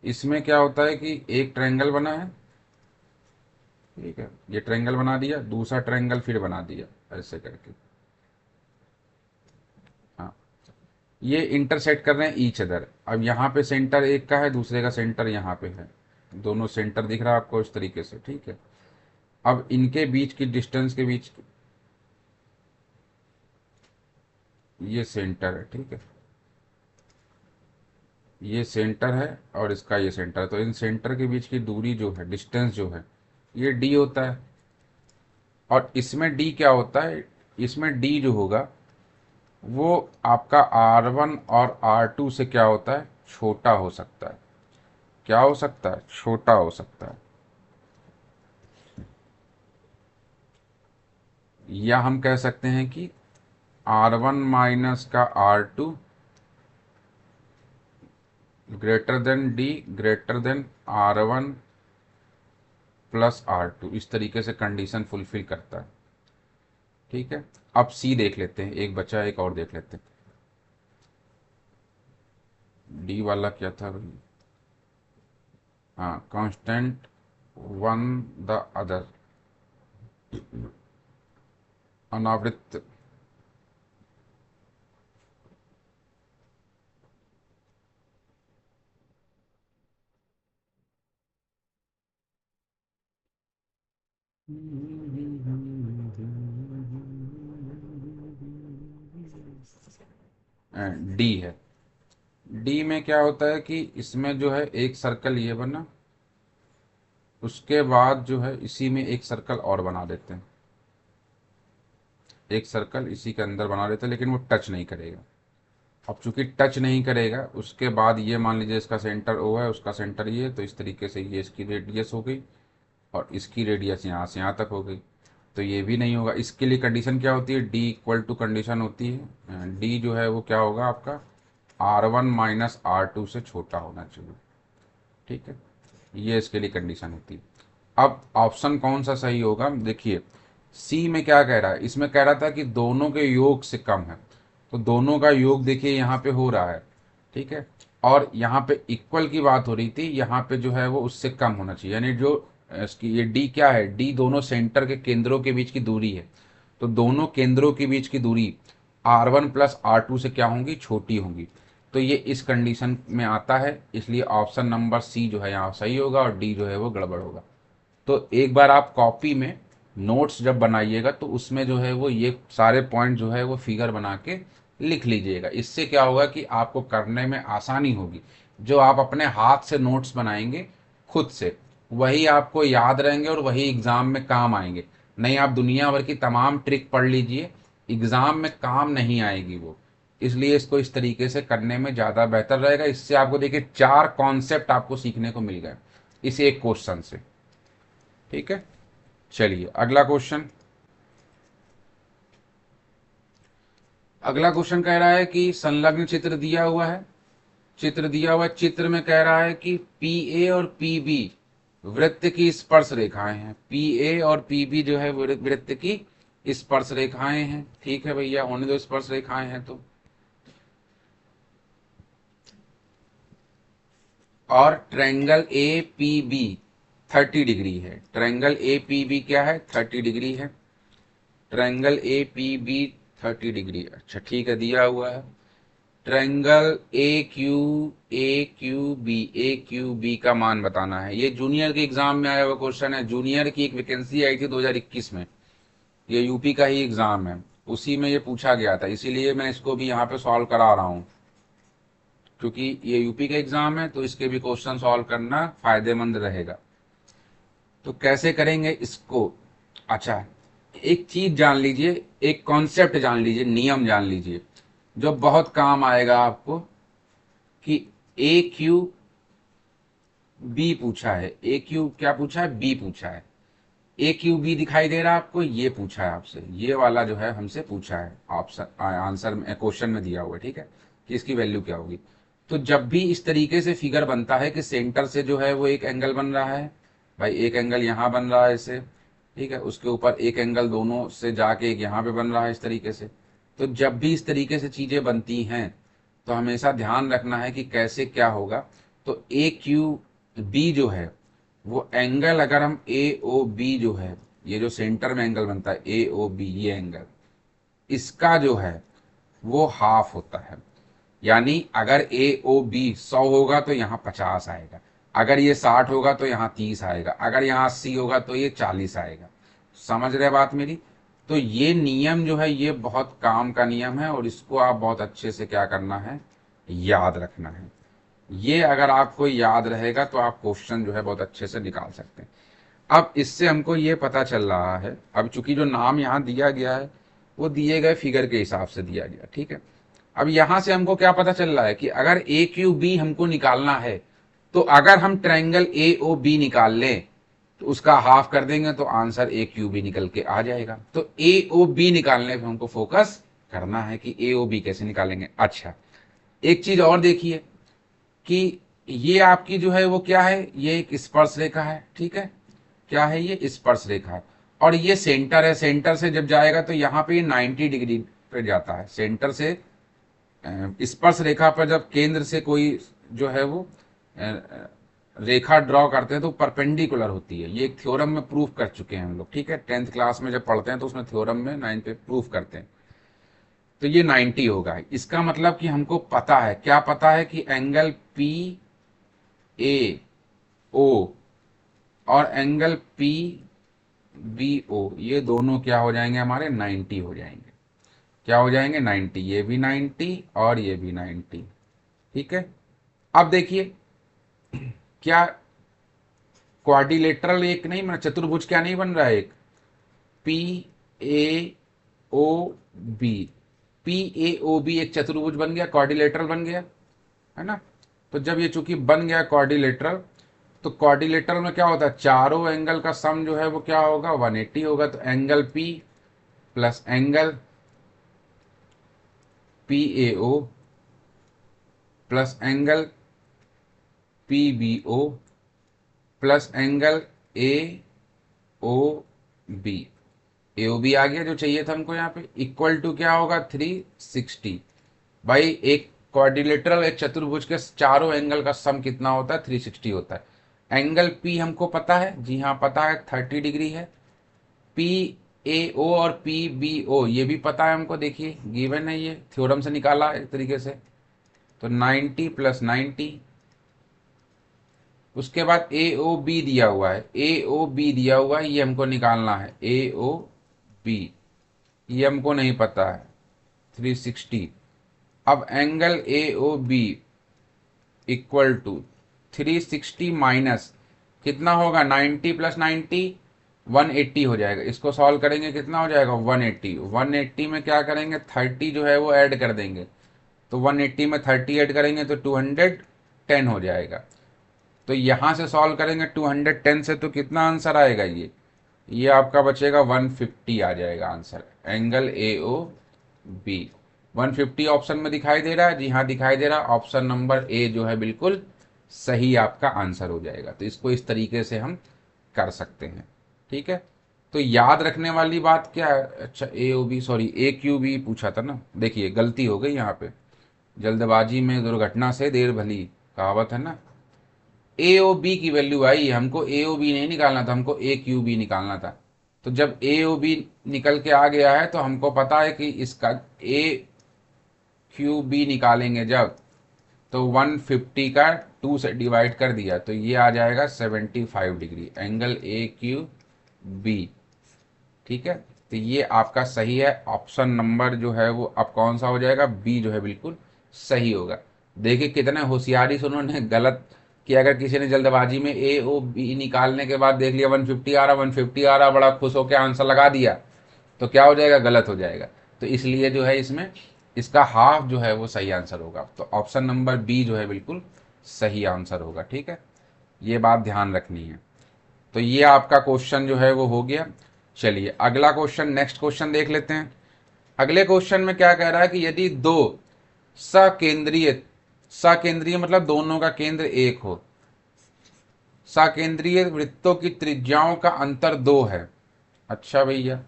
इसमें क्या होता है कि एक ट्रायंगल बना है, ठीक है, ये ट्रायंगल बना दिया, दूसरा ट्रायंगल फिर बना दिया, ऐसे करके। हाँ, ये इंटरसेक्ट कर रहे हैं ईच अदर। अब यहाँ पे सेंटर एक का है, दूसरे का सेंटर यहाँ पे है, दोनों सेंटर दिख रहा है आपको इस तरीके से। ठीक है, अब इनके बीच की डिस्टेंस के बीच ये सेंटर है। ठीक है, ये सेंटर है और इसका ये सेंटर है, तो इन सेंटर के बीच की दूरी जो है, डिस्टेंस जो है, ये डी होता है। और इसमें डी क्या होता है, इसमें डी जो होगा वो आपका R1 और R2 से क्या होता है, छोटा हो सकता है। क्या हो सकता है, छोटा हो सकता है। या हम कह सकते हैं कि R1 माइनस का R2 greater than D greater than R1 plus R2, इस तरीके से कंडीशन फुलफिल करता है। ठीक है, अब सी देख लेते हैं, एक बचा, एक और देख लेते हैं। डी वाला क्या था भाई? हाँ, कांस्टेंट वन द अदर, अनावृत। डी है। डी में क्या होता है कि इसमें जो है एक सर्कल ये बना, उसके बाद जो है इसी में एक सर्कल और बना देते हैं, एक सर्कल इसी के अंदर बना देते हैं, लेकिन वो टच नहीं करेगा। अब चूंकि टच नहीं करेगा, उसके बाद ये मान लीजिए इसका सेंटर ओ है, उसका सेंटर ये, तो इस तरीके से ये इसकी रेडियस हो गई और इसकी रेडियस यहाँ से यहाँ तक हो गई, तो ये भी नहीं होगा। इसके लिए कंडीशन क्या होती है? डी इक्वल टू कंडीशन होती है, डी जो है वो क्या होगा आपका? R1 माइनस R2 से छोटा होना चाहिए। ठीक है, ये इसके लिए कंडीशन होती है। अब ऑप्शन कौन सा सही होगा? देखिए, सी में क्या कह रहा है, इसमें कह रहा था कि दोनों के योग से कम है, तो दोनों का योग देखिए यहाँ पे हो रहा है। ठीक है, और यहाँ पे इक्वल की बात हो रही थी, यहाँ पे जो है वो उससे कम होना चाहिए, यानी जो इसकी ये डी क्या है? डी दोनों सेंटर के केंद्रों के बीच की दूरी है, तो दोनों केंद्रों के बीच की दूरी R1 प्लस R2 से क्या होंगी? छोटी होंगी। तो ये इस कंडीशन में आता है, इसलिए ऑप्शन नंबर सी जो है यहाँ सही होगा और डी जो है वो गड़बड़ होगा। तो एक बार आप कॉपी में नोट्स जब बनाइएगा तो उसमें जो है वो ये सारे पॉइंट जो है वो फिगर बना के लिख लीजिएगा। इससे क्या होगा कि आपको करने में आसानी होगी। जो आप अपने हाथ से नोट्स बनाएंगे खुद से, वही आपको याद रहेंगे और वही एग्जाम में काम आएंगे। नहीं, आप दुनिया भर की तमाम ट्रिक पढ़ लीजिए, एग्जाम में काम नहीं आएगी वो। इसलिए इसको इस तरीके से करने में ज़्यादा बेहतर रहेगा। इससे आपको देखिए 4 कॉन्सेप्ट आपको सीखने को मिल गए इस एक क्वेश्चन से। ठीक है, चलिए अगला क्वेश्चन। अगला क्वेश्चन कह रहा है कि संलग्न चित्र दिया हुआ है, चित्र दिया हुआ है, चित्र में कह रहा है कि पी ए और पी बी वृत्त की स्पर्श रेखाएं हैं। पी ए और पी बी जो है वृत्त की स्पर्श रेखाएं हैं। ठीक है भैया, होने दो, स्पर्श रेखाएं हैं तो। और triangle A P B 30 degree है। ट्रायंगल ए पी बी क्या है? 30 डिग्री है। Triangle A P B 30 degree. अच्छा ठीक है, दिया हुआ है। ट्रायंगल ए क्यू बी का मान बताना है। ये जूनियर के एग्जाम में आया हुआ क्वेश्चन है। जूनियर की एक वैकेंसी आई थी 2021 में, ये यूपी का ही एग्जाम है, उसी में ये पूछा गया था, इसीलिए मैं इसको भी यहाँ पे सॉल्व करा रहा हूँ। क्योंकि ये यूपी का एग्जाम है तो इसके भी क्वेश्चन सॉल्व करना फायदेमंद रहेगा। तो कैसे करेंगे इसको? अच्छा, एक चीज जान लीजिए, एक कॉन्सेप्ट जान लीजिए, नियम जान लीजिए जो बहुत काम आएगा आपको, कि ए क्यू बी पूछा है। ए क्यू क्या पूछा है? बी पूछा है। ए क्यू बी दिखाई दे रहा है आपको? ये पूछा है आपसे, ये वाला जो है हमसे पूछा है, ऑप्शन आंसर में क्वेश्चन में दिया हुआ है। ठीक है, कि इसकी वैल्यू क्या होगी। तो जब भी इस तरीके से फिगर बनता है कि सेंटर से जो है वो एक एंगल बन रहा है, भाई एक एंगल यहाँ बन रहा है ऐसे, ठीक है, उसके ऊपर एक एंगल दोनों से जाके एक यहाँ पे बन रहा है इस तरीके से। तो जब भी इस तरीके से चीजें बनती हैं तो हमेशा ध्यान रखना है कि कैसे क्या होगा। तो ए क्यू बी जो है वो एंगल, अगर हम ए ओ बी जो है, ये जो सेंटर में एंगल बनता है ए ओ बी, ये एंगल, इसका जो है वो हाफ होता है। यानी अगर ए ओ बी 100 होगा तो यहाँ 50 आएगा, अगर ये 60 होगा तो यहाँ 30 आएगा, अगर यहाँ 80 होगा तो ये 40 आएगा। समझ रहे बात मेरी? तो ये नियम जो है ये बहुत काम का नियम है और इसको आप बहुत अच्छे से क्या करना है? याद रखना है। ये अगर आपको याद रहेगा तो आप क्वेश्चन जो है बहुत अच्छे से निकाल सकते हैं। अब इससे हमको ये पता चल रहा है, अब चूंकि जो नाम यहाँ दिया गया है वो दिए गए फिगर के हिसाब से दिया गया, ठीक है। अब यहां से हमको क्या पता चल रहा है कि अगर ए क्यू बी हमको निकालना है, तो अगर हम ट्रायंगल ए ओ बी निकाल लें तो उसका हाफ कर देंगे तो आंसर ए क्यू बी निकल के आ जाएगा। तो ए ओ बी निकालने पे हमको फोकस करना है कि ए ओ बी कैसे निकालेंगे। अच्छा, एक चीज और देखिए कि ये आपकी जो है वो क्या है, ये एक स्पर्श रेखा है, ठीक है, क्या है ये स्पर्श रेखा है, और ये सेंटर है। सेंटर से जब जाएगा तो यहाँ पे 90 डिग्री पे जाता है। सेंटर से स्पर्श रेखा पर जब केंद्र से कोई जो है वो रेखा ड्रॉ करते हैं तो परपेंडिकुलर होती है। ये एक थ्योरम में प्रूफ कर चुके हैं हम लोग, ठीक है, 10th क्लास में जब पढ़ते हैं तो उसमें थ्योरम में 9 पे प्रूफ करते हैं। तो ये 90 होगा। इसका मतलब कि हमको पता है, क्या पता है, कि एंगल पी ए ओ और एंगल पी बी ओ ये दोनों क्या हो जाएंगे, हमारे 90 हो जाएंगे। क्या हो जाएंगे, 90। ये भी 90 और ये भी 90, ठीक है। अब देखिए, क्या क्वाड्रिलेटरल एक नहीं बना, चतुर्भुज क्या नहीं बन रहा है, एक P A O B, P A O B एक चतुर्भुज बन गया, क्वाड्रिलेटरल बन गया, है ना। तो जब ये चूंकि बन गया क्वाड्रिलेटरल, तो क्वाड्रिलेटरल में क्या होता है, चारों एंगल का सम जो है वो क्या होगा, 180 होगा। तो angle P plus angle P A O plus angle P B O plus angle A O B, A O B आ गया जो चाहिए था हमको यहाँ पे, इक्वल टू क्या होगा, 360। भाई एक क्वाड्रिलेटरल, एक चतुर्भुज के चारों एंगल का सम कितना होता है, 360 होता है। एंगल पी हमको पता है, जी हाँ पता है, 30 डिग्री है। पी ए ओ और पी बी ओ ये भी पता है हमको, देखिए गिवन है, ये थ्योरम से निकाला एक तरीके से। तो 90 प्लस 90, उसके बाद ए ओ बी दिया हुआ है, ए ओ बी दिया हुआ है, ये हमको निकालना है, ए ओ बी, ये हमको नहीं पता है, 360। अब angle A O B equal to 360 minus कितना होगा, 90 प्लस 90 180 हो जाएगा। इसको सॉल्व करेंगे कितना हो जाएगा, 180। 180 में क्या करेंगे, 30 जो है वो ऐड कर देंगे। तो 180 में 30 ऐड करेंगे तो 210 हो जाएगा। तो यहां से सॉल्व करेंगे 210 से, तो कितना आंसर आएगा, ये आपका बचेगा 150 आ जाएगा answer, angle A O B. 150 option में दिखाई दे रहा है, जी हाँ दिखाई दे रहा है। ऑप्शन नंबर ए जो है बिल्कुल सही आपका आंसर हो जाएगा। तो इसको इस तरीके से हम कर सकते हैं, ठीक है। तो याद रखने वाली बात क्या है, अच्छा ए ओ बी, सॉरी ए क्यू बी पूछा था ना, देखिए गलती हो गई यहाँ पे, जल्दबाजी में दुर्घटना से देर भली, कहावत है ना। ए ओ बी की वैल्यू आई, हमको ए ओ बी नहीं निकालना था, हमको ए क्यू बी निकालना था। तो जब ए ओ बी निकल के आ गया है तो हमको पता है कि इसका ए क्यू बी निकालेंगे जब, तो 150 का 2 से डिवाइड कर दिया तो ये आ जाएगा 75 degree, angle A Q B, ठीक है। तो ये आपका सही है, ऑप्शन नंबर जो है वो अब कौन सा हो जाएगा, बी जो है बिल्कुल सही होगा। देखिए कितने होशियारी से उन्होंने गलत कि अगर किसी ने जल्दबाजी में ए ओ बी निकालने के बाद देख लिया 150 आ रहा, 150 आ रहा, बड़ा खुश होकर आंसर लगा दिया, तो क्या हो जाएगा, गलत हो जाएगा। तो इसलिए जो है इसमें इसका हाफ जो है वो सही आंसर होगा। तो ऑप्शन नंबर बी जो है बिल्कुल सही आंसर होगा, ठीक है, ये बात ध्यान रखनी है। तो ये आपका क्वेश्चन जो है वो हो गया। चलिए अगला क्वेश्चन, नेक्स्ट क्वेश्चन देख लेते हैं। अगले क्वेश्चन में क्या कह रहा है कि यदि दो सकेंद्रीय, सकेंद्रीय मतलब दोनों का केंद्र एक हो, सकेंद्रीय वृत्तों की त्रिज्याओं का अंतर 2 है। अच्छा भैया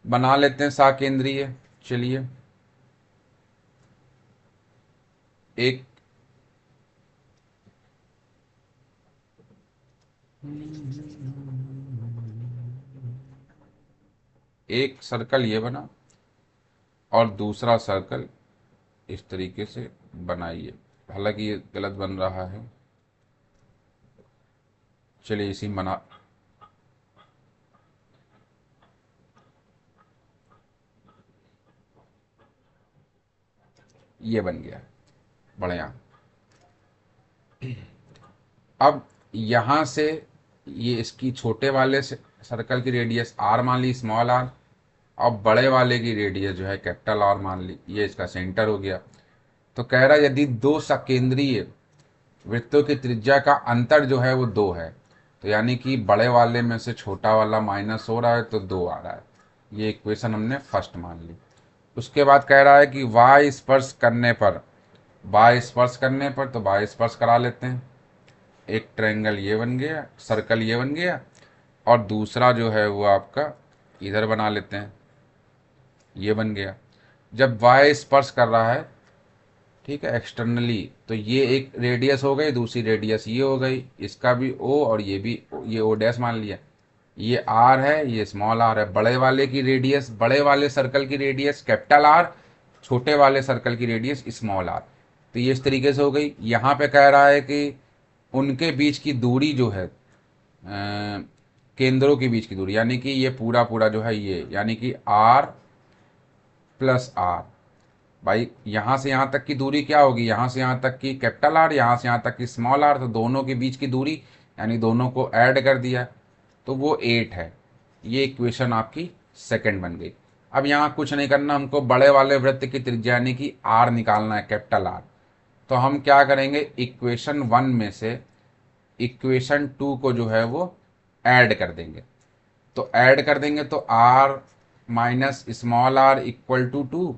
बना लेते हैं सकेंद्रीय, चलिए एक एक सर्कल ये बना और दूसरा सर्कल इस तरीके से बनाइए, हालांकि ये गलत बन रहा है, चलिए इसी बना, ये बन गया, बढ़िया। अब यहां से ये इसकी छोटे वाले से सर्कल की रेडियस आर मान ली, स्मॉल आर, और बड़े वाले की रेडियस जो है कैपिटल आर मान ली, ये इसका सेंटर हो गया। तो कह रहा है यदि दो सकेंद्रीय वृत्तों की त्रिज्या का अंतर जो है वो 2 है, तो यानी कि बड़े वाले में से छोटा वाला माइनस हो रहा है तो 2 आ रहा है। ये इक्वेशन हमने फर्स्ट मान ली। उसके बाद कह रहा है कि y स्पर्श करने पर, y स्पर्श करने पर तो y स्पर्श करा लेते हैं। एक ट्रायंगल ये बन गया, सर्कल ये बन गया, और दूसरा जो है वो आपका इधर बना लेते हैं, ये बन गया। जब y स्पर्श कर रहा है, ठीक है, एक्सटर्नली, तो ये एक रेडियस हो गई, दूसरी रेडियस ये हो गई, इसका भी o और ये भी ये o डैश मान लिया। ये r है, ये स्मॉल r है। बड़े वाले की रेडियस, बड़े वाले सर्कल की रेडियस कैपिटल R, छोटे वाले सर्कल की रेडियस स्मॉल r। तो ये इस तरीके से हो गई। यहाँ पे कह रहा है कि उनके बीच की दूरी जो है, केंद्रों के बीच की दूरी, यानी कि ये पूरा पूरा जो है ये, यानी कि r प्लस r। भाई यहाँ से यहाँ तक की दूरी क्या होगी, यहाँ से यहाँ तक की कैपिटल R, यहाँ से यहाँ तक की स्मॉल r, तो दोनों के बीच की दूरी यानी दोनों को ऐड कर दिया तो वो 8 है। ये इक्वेशन आपकी सेकंड बन गई। अब यहाँ कुछ नहीं करना, हमको बड़े वाले वृत्त की त्रिज्या यानी कि R निकालना है, कैपिटल R। तो हम क्या करेंगे, इक्वेशन 1 में से इक्वेशन 2 को जो है वो ऐड कर देंगे। तो ऐड कर देंगे तो r minus small r equal to 2,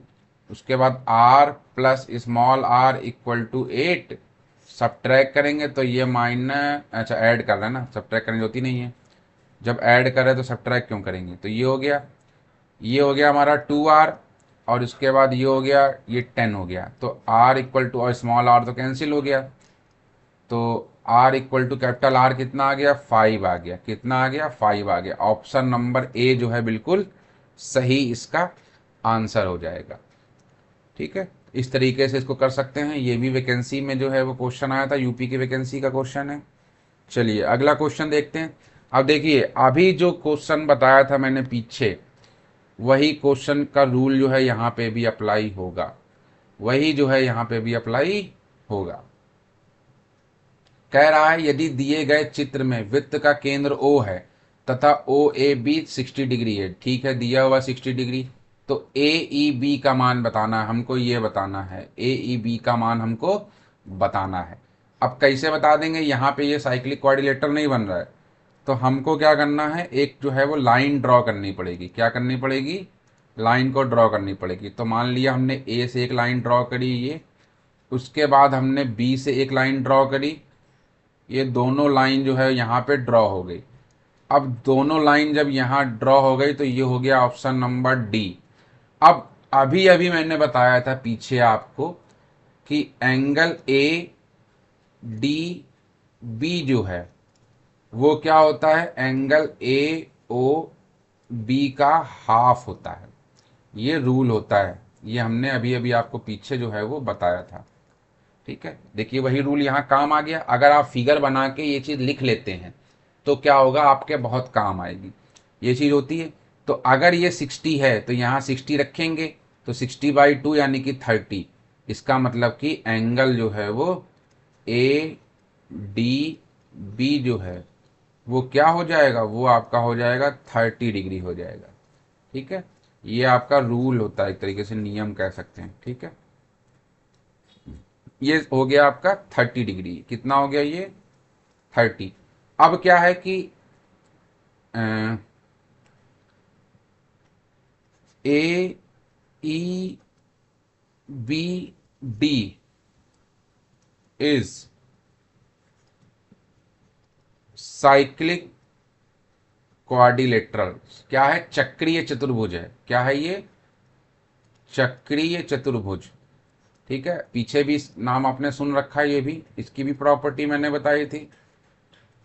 उसके बाद r plus small r equal to 8। Subtract करेंगे तो ये माइनस, अच्छा ऐड कर रहे हैं ना, सब्ट्रैक्ट करने होती नहीं है। जब ऐड करें तो सब्ट्रैक्ट क्यों करेंगे, तो ये हो गया, ये हो गया हमारा 2r, और उसके बाद ये हो गया, ये 10 हो गया। तो r इक्वल टू, और स्मॉल r तो कैंसिल हो गया, तो r equal to capital R कितना आ गया, 5 आ गया। कितना आ गया, 5 आ गया। ऑप्शन नंबर ए जो है बिल्कुल सही इसका आंसर हो जाएगा। ठीक है, इस तरीके से इसको कर सकते हैं। ये भी वैकेंसी में जो है वो क्वेश्चन आया था, यूपी की वैकेंसी का क्वेश्चन है। चलिए अगला क्वेश्चन देखते हैं। अब देखिए, अभी जो क्वेश्चन बताया था मैंने पीछे, वही क्वेश्चन का रूल जो है यहाँ पे भी अप्लाई होगा, वही जो है यहाँ पे भी अप्लाई होगा। कह रहा है यदि दिए गए चित्र में वृत्त का केंद्र O है तथा OAB 60 डिग्री है, ठीक है, दिया हुआ 60 डिग्री, तो AEB का मान बताना है हमको, ये बताना है AEB का मान हमको बताना है। अब कैसे बता देंगे, यहाँ पे ये साइक्लिक क्वाड्रिलेटरल नहीं बन रहा है, तो हमको क्या करना है, एक जो है वो लाइन ड्रॉ करनी पड़ेगी। क्या करनी पड़ेगी, लाइन को ड्रॉ करनी पड़ेगी। तो मान लिया हमने A से एक लाइन ड्रॉ करी ये, उसके बाद हमने B से एक लाइन ड्रॉ करी, ये दोनों लाइन जो है यहाँ पे ड्रॉ हो गई। अब दोनों लाइन जब यहाँ ड्रॉ हो गई तो ये हो गया ऑप्शन नंबर डी। अब अभी अभी मैंने बताया था पीछे आपको कि एंगल ए डी बी जो है वो क्या होता है, एंगल ए ओ बी का हाफ होता है। ये रूल होता है, ये हमने अभी अभी आपको पीछे जो है वो बताया था। ठीक है, देखिए वही रूल यहाँ काम आ गया। अगर आप फिगर बना के ये चीज़ लिख लेते हैं तो क्या होगा, आपके बहुत काम आएगी। ये चीज़ होती है। तो अगर ये 60 है तो यहाँ 60 रखेंगे, तो 60/2 यानी कि 30। इसका मतलब कि एंगल जो है वो ए डी बी जो है वो क्या हो जाएगा, वो आपका हो जाएगा 30 डिग्री हो जाएगा। ठीक है, ये आपका रूल होता है, एक तरीके से नियम कह सकते हैं। ठीक है, ये हो गया आपका 30 डिग्री। कितना हो गया ये, 30। अब क्या है कि A E B D is cyclic quadrilateral. क्या है, चक्रीय चतुर्भुज है। क्या है ये, चक्रीय चतुर्भुज। ठीक है, पीछे भी नाम आपने सुन रखा है, ये भी, इसकी भी प्रॉपर्टी मैंने बताई थी।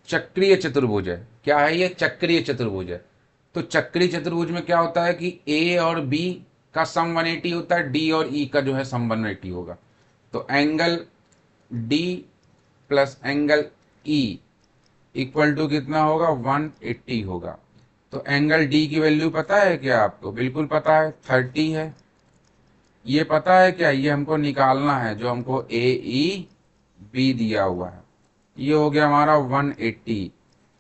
चक्रीय चतुर्भुज है। क्या है ये, चक्रीय चतुर्भुज है। तो चक्रीय चतुर्भुज में क्या होता है कि ए और बी का सम 180 होता है, डी और ई का जो है सम 180 होगा। तो angle D plus angle E equal to कितना होगा, 180 होगा। तो एंगल डी की वैल्यू पता है क्या आपको, बिल्कुल पता है, 30 है। ये पता है क्या, ये हमको निकालना है जो हमको ए ई बी दिया हुआ है। ये हो गया हमारा 180।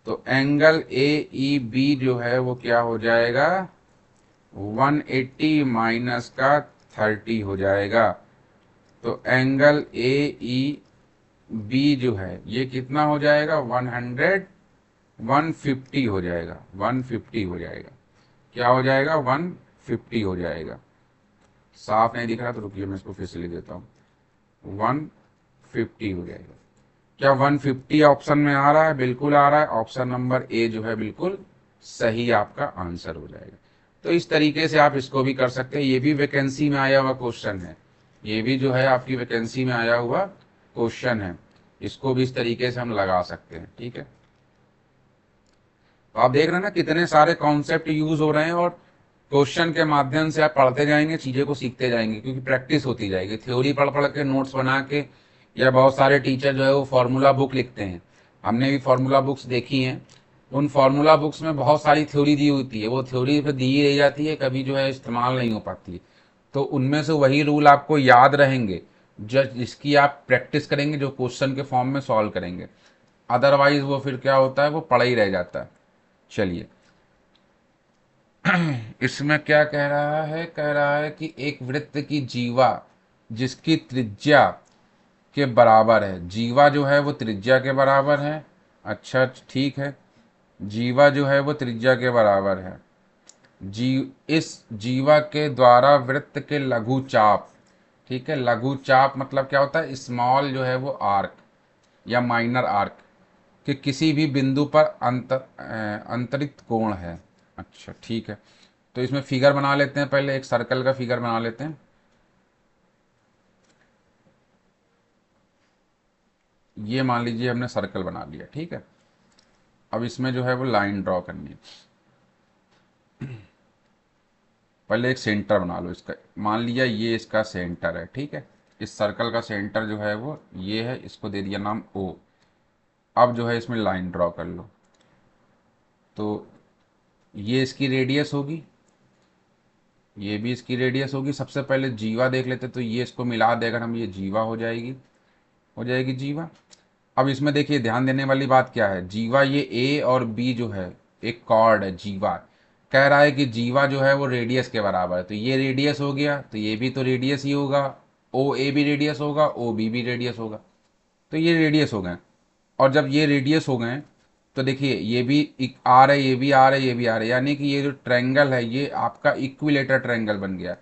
तो एंगल ए ई बी जो है वो क्या हो जाएगा, 180 माइनस का 30 हो जाएगा। तो एंगल ए ई बी जो है ये कितना हो जाएगा, 150 हो जाएगा, 150 हो जाएगा। क्या हो जाएगा? 150 हो जाएगा। साफ नहीं दिख रहा तो रुकिए मैं इसको फिर से लिख देता हूँ। 150 हो जाएगा। क्या 150 ऑप्शन में आ रहा है? बिल्कुल आ रहा है। ऑप्शन नंबर ए जो है बिल्कुल सही आपका आंसर हो जाएगा। तो इस तरीके से आप इसको भी कर सकते हैं। ये भी वैकेंसी में आया हुआ क्वेश्चन है, ये भी जो है आपकी वैकेंसी में आया हुआ क्वेश्चन है। इसको भी इस तरीके से हम लगा सकते हैं। ठीक है, तो आप देख रहे हैं ना कितने सारे कॉन्सेप्ट यूज हो रहे हैं, और क्वेश्चन के माध्यम से आप पढ़ते जाएंगे, चीजें को सीखते जाएंगे, क्योंकि प्रैक्टिस होती जाएगी। थ्योरी पढ़ पढ़ के नोट्स बना के, या बहुत सारे टीचर जो है वो फार्मूला बुक लिखते हैं, हमने भी फार्मूला बुक्स देखी हैं। उन फार्मूला बुक्स में बहुत सारी थ्योरी दी होती है, वो थ्योरी फिर दी ही रह जाती है, कभी जो है इस्तेमाल नहीं हो पाती है। तो उनमें से वही रूल आपको याद रहेंगे जिसकी आप प्रैक्टिस करेंगे, जो क्वेश्चन के फॉर्म में सॉल्व करेंगे। अदरवाइज वो फिर क्या होता है, वो पड़ा ही रह जाता है। चलिए, इसमें क्या कह रहा है? कह रहा है कि एक वृत्त की जीवा जिसकी त्रिज्या के बराबर है, जीवा जो है वो त्रिज्या के बराबर है। अच्छा ठीक है, जीवा जो है वो त्रिज्या के बराबर है। इस जीवा के द्वारा वृत्त के लघु चाप, ठीक है, लघु चाप मतलब क्या होता है? स्मॉल जो है वो आर्क या माइनर आर्क कि किसी भी बिंदु पर अंतरित कोण है। अच्छा ठीक है, तो इसमें फिगर बना लेते हैं। पहले एक सर्कल का फिगर बना लेते हैं। ये मान लीजिए हमने सर्कल बना लिया। ठीक है, अब इसमें जो है वो लाइन ड्रॉ करनी है। पहले एक सेंटर बना लो इसका। मान लिया ये इसका सेंटर है। ठीक है, इस सर्कल का सेंटर जो है वो ये है, इसको दे दिया नाम ओ। अब जो है इसमें लाइन ड्रॉ कर लो। तो ये इसकी रेडियस होगी, ये भी इसकी रेडियस होगी। सबसे पहले जीवा देख लेते, तो ये इसको मिला दे अगर हम, ये जीवा हो जाएगी, हो जाएगी जीवा। अब इसमें देखिए ध्यान देने वाली बात क्या है, जीवा ये ए और बी जो है एक कॉर्ड है जीवा। कह रहा है कि जीवा जो है वो रेडियस के बराबर है, तो ये रेडियस हो गया, तो ये भी तो रेडियस ही होगा। ओ ए भी रेडियस होगा, ओ बी भी रेडियस होगा, तो ये रेडियस हो गए। और जब ये रेडियस हो गए, तो देखिए ये भी आ रहा है, ये भी आ रहा है, ये भी आ रहा है, यानी कि ये जो ट्रायंगल है ये आपका इक्विलेटर ट्रायंगल बन गया।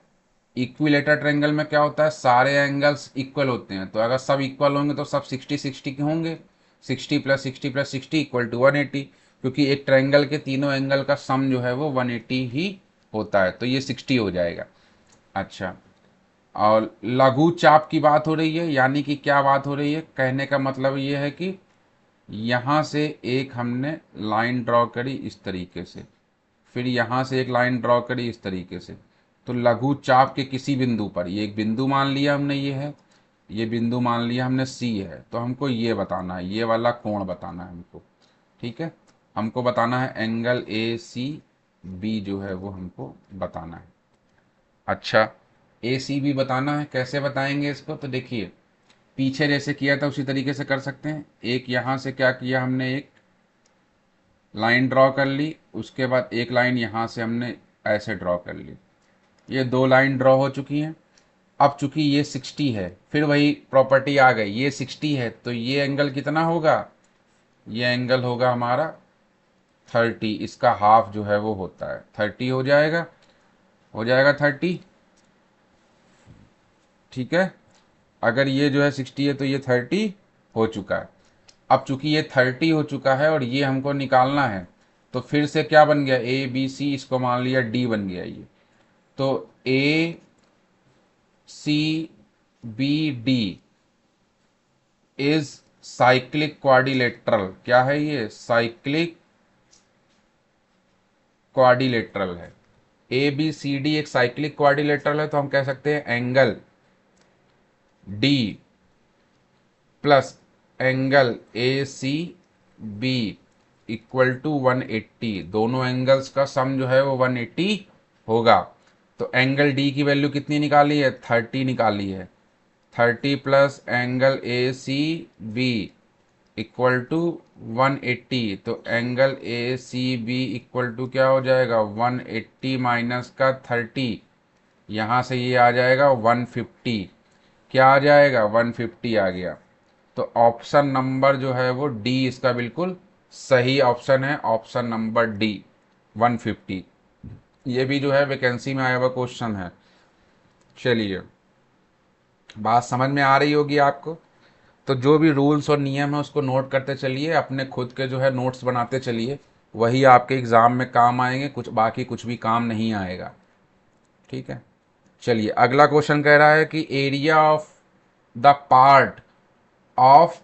इक्विलेटर ट्रायंगल में क्या होता है? सारे एंगल्स इक्वल होते हैं, तो अगर सब इक्वल होंगे तो सब 60-60 के होंगे। 60 + 60 + 60 = 180, क्योंकि एक ट्रायंगल के तीनों एंगल का सम जो है वो 180 ही होता है, तो ये 60 हो जाएगा। अच्छा, और लघु चाप की बात हो रही है, यानी कि क्या बात हो रही है? कहने का मतलब ये है कि यहाँ से एक हमने लाइन ड्रॉ करी इस तरीके से, फिर यहाँ से एक लाइन ड्रॉ करी इस तरीके से, तो लघु चाप के किसी बिंदु पर, ये एक बिंदु मान लिया हमने, ये है, ये बिंदु मान लिया हमने सी है, तो हमको ये बताना है, ये वाला कोण बताना है हमको। ठीक है, हमको बताना है एंगल ए सी बी जो है वो हमको बताना है। अच्छा, ए सी बी बताना है, कैसे बताएंगे इसको? तो देखिए पीछे जैसे किया था उसी तरीके से कर सकते हैं। एक यहाँ से क्या किया हमने, एक लाइन ड्रॉ कर ली, उसके बाद एक लाइन यहाँ से हमने ऐसे ड्रॉ कर ली, ये दो लाइन ड्रॉ हो चुकी हैं। अब चूंकि ये 60 है, फिर वही प्रॉपर्टी आ गई, ये 60 है तो ये एंगल कितना होगा? ये एंगल होगा हमारा 30, इसका हाफ जो है वो होता है 30 हो जाएगा, हो जाएगा 30। ठीक है, अगर ये जो है 60 है तो ये 30 हो चुका है। अब चूंकि ये 30 हो चुका है और ये हमको निकालना है, तो फिर से क्या बन गया? ए बी सी, इसको मान लिया डी बन गया ये। तो A C B D is cyclic quadrilateral. क्या है ये? साइक्लिक क्वाड्रिलेटरल है। ए बी सी डी एक साइक्लिक क्वाड्रिलेटरल है, तो हम कह सकते हैं angle D plus angle A C B = 180, दोनों एंगल्स का सम जो है वो 180 होगा। तो एंगल डी की वैल्यू कितनी निकाली है? 30 निकाली है। 30 plus angle A C B = 180, तो एंगल ए सी बी = क्या हो जाएगा? 180 माइनस का 30, यहाँ से ये आ जाएगा 150। क्या आ जाएगा? 150 आ गया। तो ऑप्शन नंबर जो है वो डी इसका बिल्कुल सही ऑप्शन है ऑप्शन नंबर डी 150। ये भी जो है वैकेंसी में आया हुआ क्वेश्चन है। चलिए, बात समझ में आ रही होगी आपको। तो जो भी रूल्स और नियम है उसको नोट करते चलिए, अपने खुद के जो है नोट्स बनाते चलिए, वही आपके एग्जाम में काम आएंगे, कुछ बाकी कुछ भी काम नहीं आएगा। ठीक है। चलिए, अगला क्वेश्चन कह रहा है कि area of the part of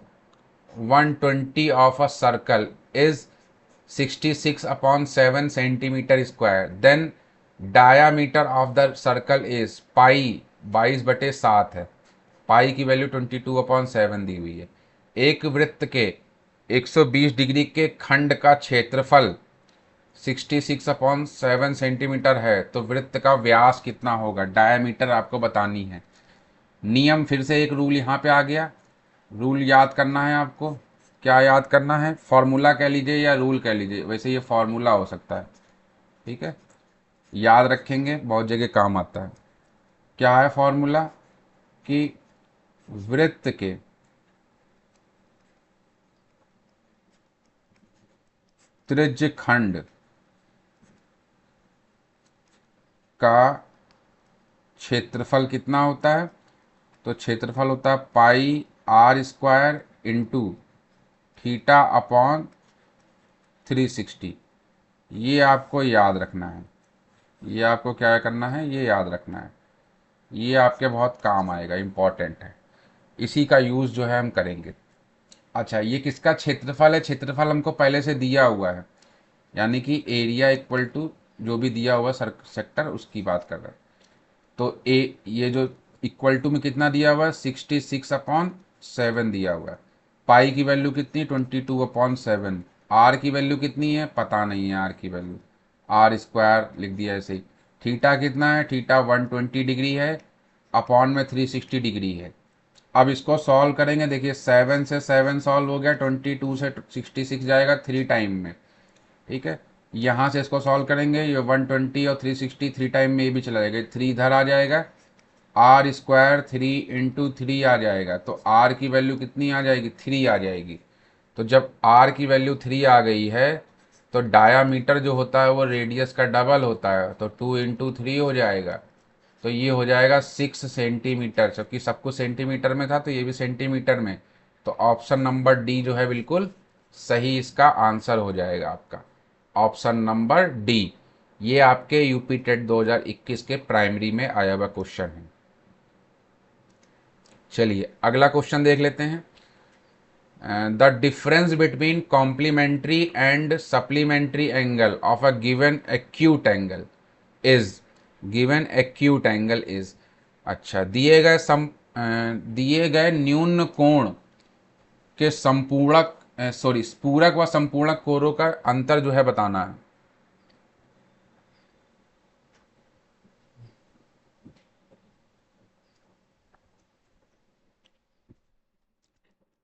120 of a circle is 66/7 centimetre square, then diameter of the circle is pi 22/7 है। पाई की वैल्यू 22/7 दी हुई है। एक वृत्त के 120 डिग्री के खंड का क्षेत्रफल 66/7 सेंटीमीटर है, तो वृत्त का व्यास कितना होगा, डायामीटर आपको बतानी है। नियम फिर से एक रूल यहाँ पे आ गया। रूल याद करना है आपको। क्या याद करना है, फॉर्मूला कह लीजिए या रूल कह लीजिए, वैसे ये फॉर्मूला हो सकता है। ठीक है, याद रखेंगे, बहुत जगह काम आता है। क्या है फॉर्मूला, कि वृत्त के त्रिज्य खंड का क्षेत्रफल कितना होता है, तो क्षेत्रफल होता है pi r square into theta upon 360। ये आपको याद रखना है। ये आपको क्या करना है, ये याद रखना है। ये आपके बहुत काम आएगा, इम्पॉर्टेंट है। इसी का यूज़ जो है हम करेंगे। अच्छा, ये किसका क्षेत्रफल है, क्षेत्रफल हमको पहले से दिया हुआ है, यानी कि एरिया इक्वल टू जो भी दिया हुआ सेक्टर, उसकी बात कर रहे हैं। तो ये जो इक्वल टू में कितना दिया हुआ है, 66/7 दिया हुआ है। पाई की वैल्यू कितनी, 22/7। आर की वैल्यू कितनी है, पता नहीं है आर की वैल्यू, आर स्क्वायर लिख दिया ऐसे ही। थीटा कितना है, थीटा 120 डिग्री है, अपॉन में 360 डिग्री है। अब इसको सॉल्व करेंगे, देखिए 7 से 7 सॉल्व हो गया, 22 से 66 जाएगा 3 टाइम में। ठीक है, यहाँ से इसको सॉल्व करेंगे, ये 120 और 360 3 टाइम में ये भी चला जाएगा, 3 इधर आ जाएगा, आर स्क्वायर 3 × 3 आ जाएगा। तो आर की वैल्यू कितनी आ जाएगी, 3 आ जाएगी। तो जब आर की वैल्यू 3 आ गई है, तो डायामीटर जो होता है वो रेडियस का डबल होता है, तो 2 × 3 हो जाएगा। तो ये हो जाएगा 6 सेंटीमीटर, जबकि सब कुछ सेंटीमीटर में था तो ये भी सेंटीमीटर में। तो ऑप्शन नंबर डी जो है बिल्कुल सही इसका आंसर हो जाएगा आपका, ऑप्शन नंबर डी। ये आपके यूपी टेट 2021 के प्राइमरी में आया हुआ क्वेश्चन है। चलिए, अगला क्वेश्चन देख लेते हैं। The difference between complementary and supplementary angle of a given acute angle is, given acute angle is. अच्छा, दिए गए न्यून कोण के संपूरक, सॉरी, पूरक व संपूर्णक कोणों का अंतर जो है बताना है।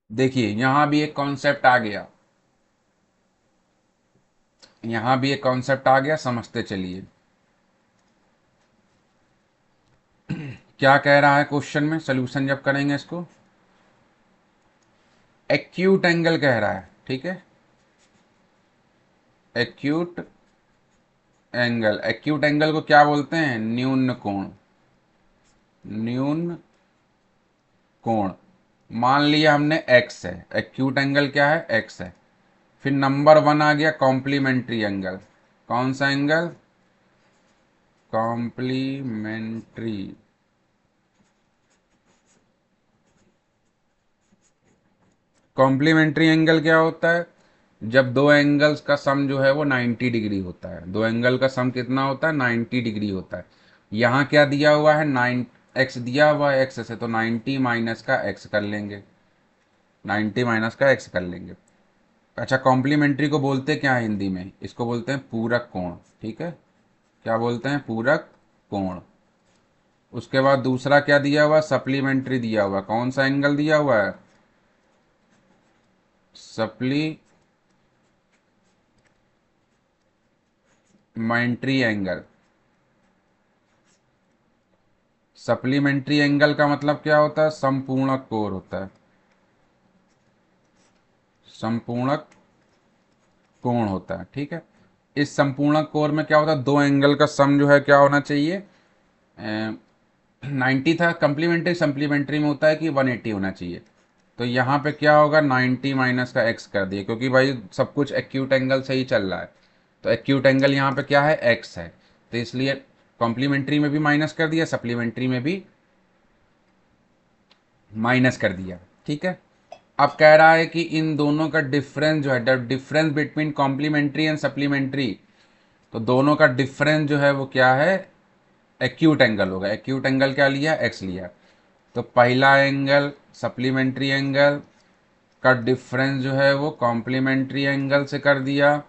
देखिए, यहां भी एक कॉन्सेप्ट आ गया, यहां भी एक कॉन्सेप्ट आ गया, समझते चलिए। क्या कह रहा है क्वेश्चन में, सोल्यूशन जब करेंगे इसको, एक्यूट एंगल कह रहा है। ठीक है, एक्यूट एंगल, एक्यूट एंगल को क्या बोलते हैं, न्यून कोण। न्यून कोण, मान लिया हमने एक्स है, एक्यूट एंगल क्या है, एक्स है। फिर नंबर 1 आ गया कॉम्प्लीमेंट्री एंगल। कौन सा एंगल, कॉम्प्लीमेंट्री। कॉम्प्लीमेंट्री एंगल क्या होता है, जब दो एंगल्स का सम जो है वो 90 डिग्री होता है। दो एंगल का सम कितना होता है, 90 डिग्री होता है। यहाँ क्या दिया हुआ है, 9 एक्स दिया हुआ है, एक्स से तो 90 माइनस का एक्स कर लेंगे, 90 माइनस का एक्स कर लेंगे। अच्छा, कॉम्प्लीमेंट्री को बोलते क्या है हिंदी में, इसको बोलते हैं पूरक कोण। ठीक है, क्या बोलते हैं, पूरक कोण। उसके बाद दूसरा क्या दिया हुआ, सप्लीमेंट्री दिया हुआ। कौन सा एंगल दिया हुआ है, सप्लीमेंट्री एंगल। सप्लीमेंट्री एंगल का मतलब क्या होता है, संपूर्णक कोण होता है, संपूर्णक कोण होता है, ठीक है। इस संपूर्ण कोण में क्या होता है, दो एंगल का सम जो है क्या होना चाहिए, 90 था। कम्प्लीमेंट्री सप्लीमेंट्री में होता है कि 180 होना चाहिए। तो यहाँ पे क्या होगा, 90 माइनस का x कर दिए, क्योंकि भाई सब कुछ एक्यूट एंगल से ही चल रहा है। तो एक्यूट एंगल यहाँ पे क्या है, x है, तो इसलिए कॉम्प्लीमेंट्री में भी माइनस कर दिया, सप्लीमेंट्री में भी माइनस कर दिया, ठीक है। अब कह रहा है कि इन दोनों का डिफरेंस जो है, the difference between complementary and supplementary, तो दोनों का डिफरेंस जो है वो क्या है, एक्यूट एंगल होगा। एक्यूट एंगल क्या लिया, x लिया। तो पहला एंगल सप्लीमेंट्री एंगल का डिफरेंस जो है वो कॉम्प्लीमेंट्री एंगल से कर दिया,